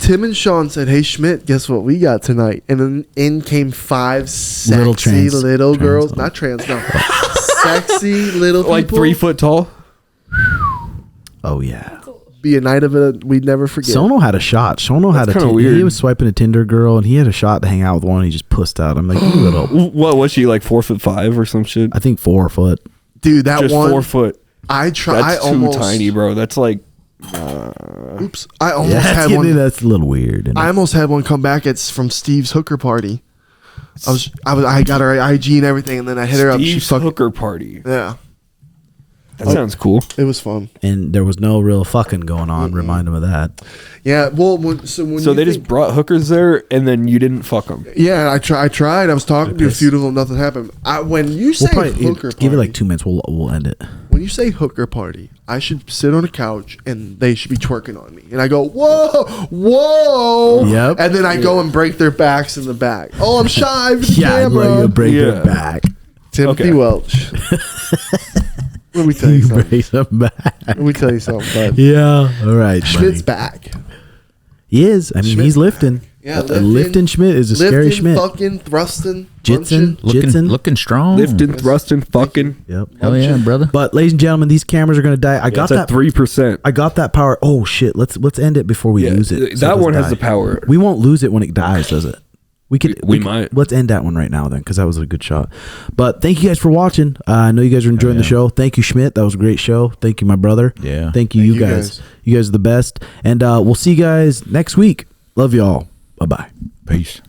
Tim and Sean said, "Hey Schmitt, guess what we got tonight?" and then in came 5 sexy Little trans- little trans- girls, not trans, no, sexy little Like people, 3 foot tall? Oh yeah. be a night of it we'd never forget. Sono had a shot. Sono had a. That's kinda He weird. was swiping a Tinder girl, and he had a shot to hang out with one. And he just pussed out. I'm like, you little. What was she, like 4'5" or some shit? I think 4 foot. Dude, that Just one 4 foot. I try. I That's too almost tiny, bro. That's like Oops, I almost Yeah, had that's, one. that's a little weird. I almost had one come back. It's from Steve's hooker party. I got her IG and everything, and then I hit her up. She Steve's fucking hooker party. yeah. That sounds cool. It was fun. and there was no real fucking going on. Remind him of that. Yeah. Well, when So you they think- just brought hookers there, and then you didn't fuck them. Yeah, I tried. I was talking to a few of them. Nothing happened. When you say We'll probably hooker party, give it like 2 minutes. We'll end it. when you say hooker party, I should sit on a couch and they should be twerking on me, and I go, whoa, whoa, Yep. and then I go and break their backs in the back. Oh, I'm shy for the Yeah, camera. you break Yeah. it back. Timothy Okay. Welch. Let me tell you something. Raise him back. Let me tell you something, bud. Yeah. All right. Schmitt's buddy. back. He is. I mean, Schmitt- he's lifting. Yeah, lifting Schmitt is a scary Schmitt. Fucking thrusting. Jitsin. punching. Jitsin. Looking strong. Lifting, thrusting, fucking. Yep. Hell yeah, brother. But ladies and gentlemen, these cameras are gonna die. I got It's at that 3%. I got that power. Oh shit! Let's end it before we Yeah, lose it. that it one doesn't has the die. power. We won't lose it when it dies, does it? We could. We might. Let's end that one right now then, because that was a good shot. But thank you guys for watching. I know you guys are enjoying the show. Thank you, Schmitt. That was a great show. Thank you, my brother. Yeah. Thank you, you guys. You guys are the best. And we'll see you guys next week. Love y'all. Bye bye. Peace.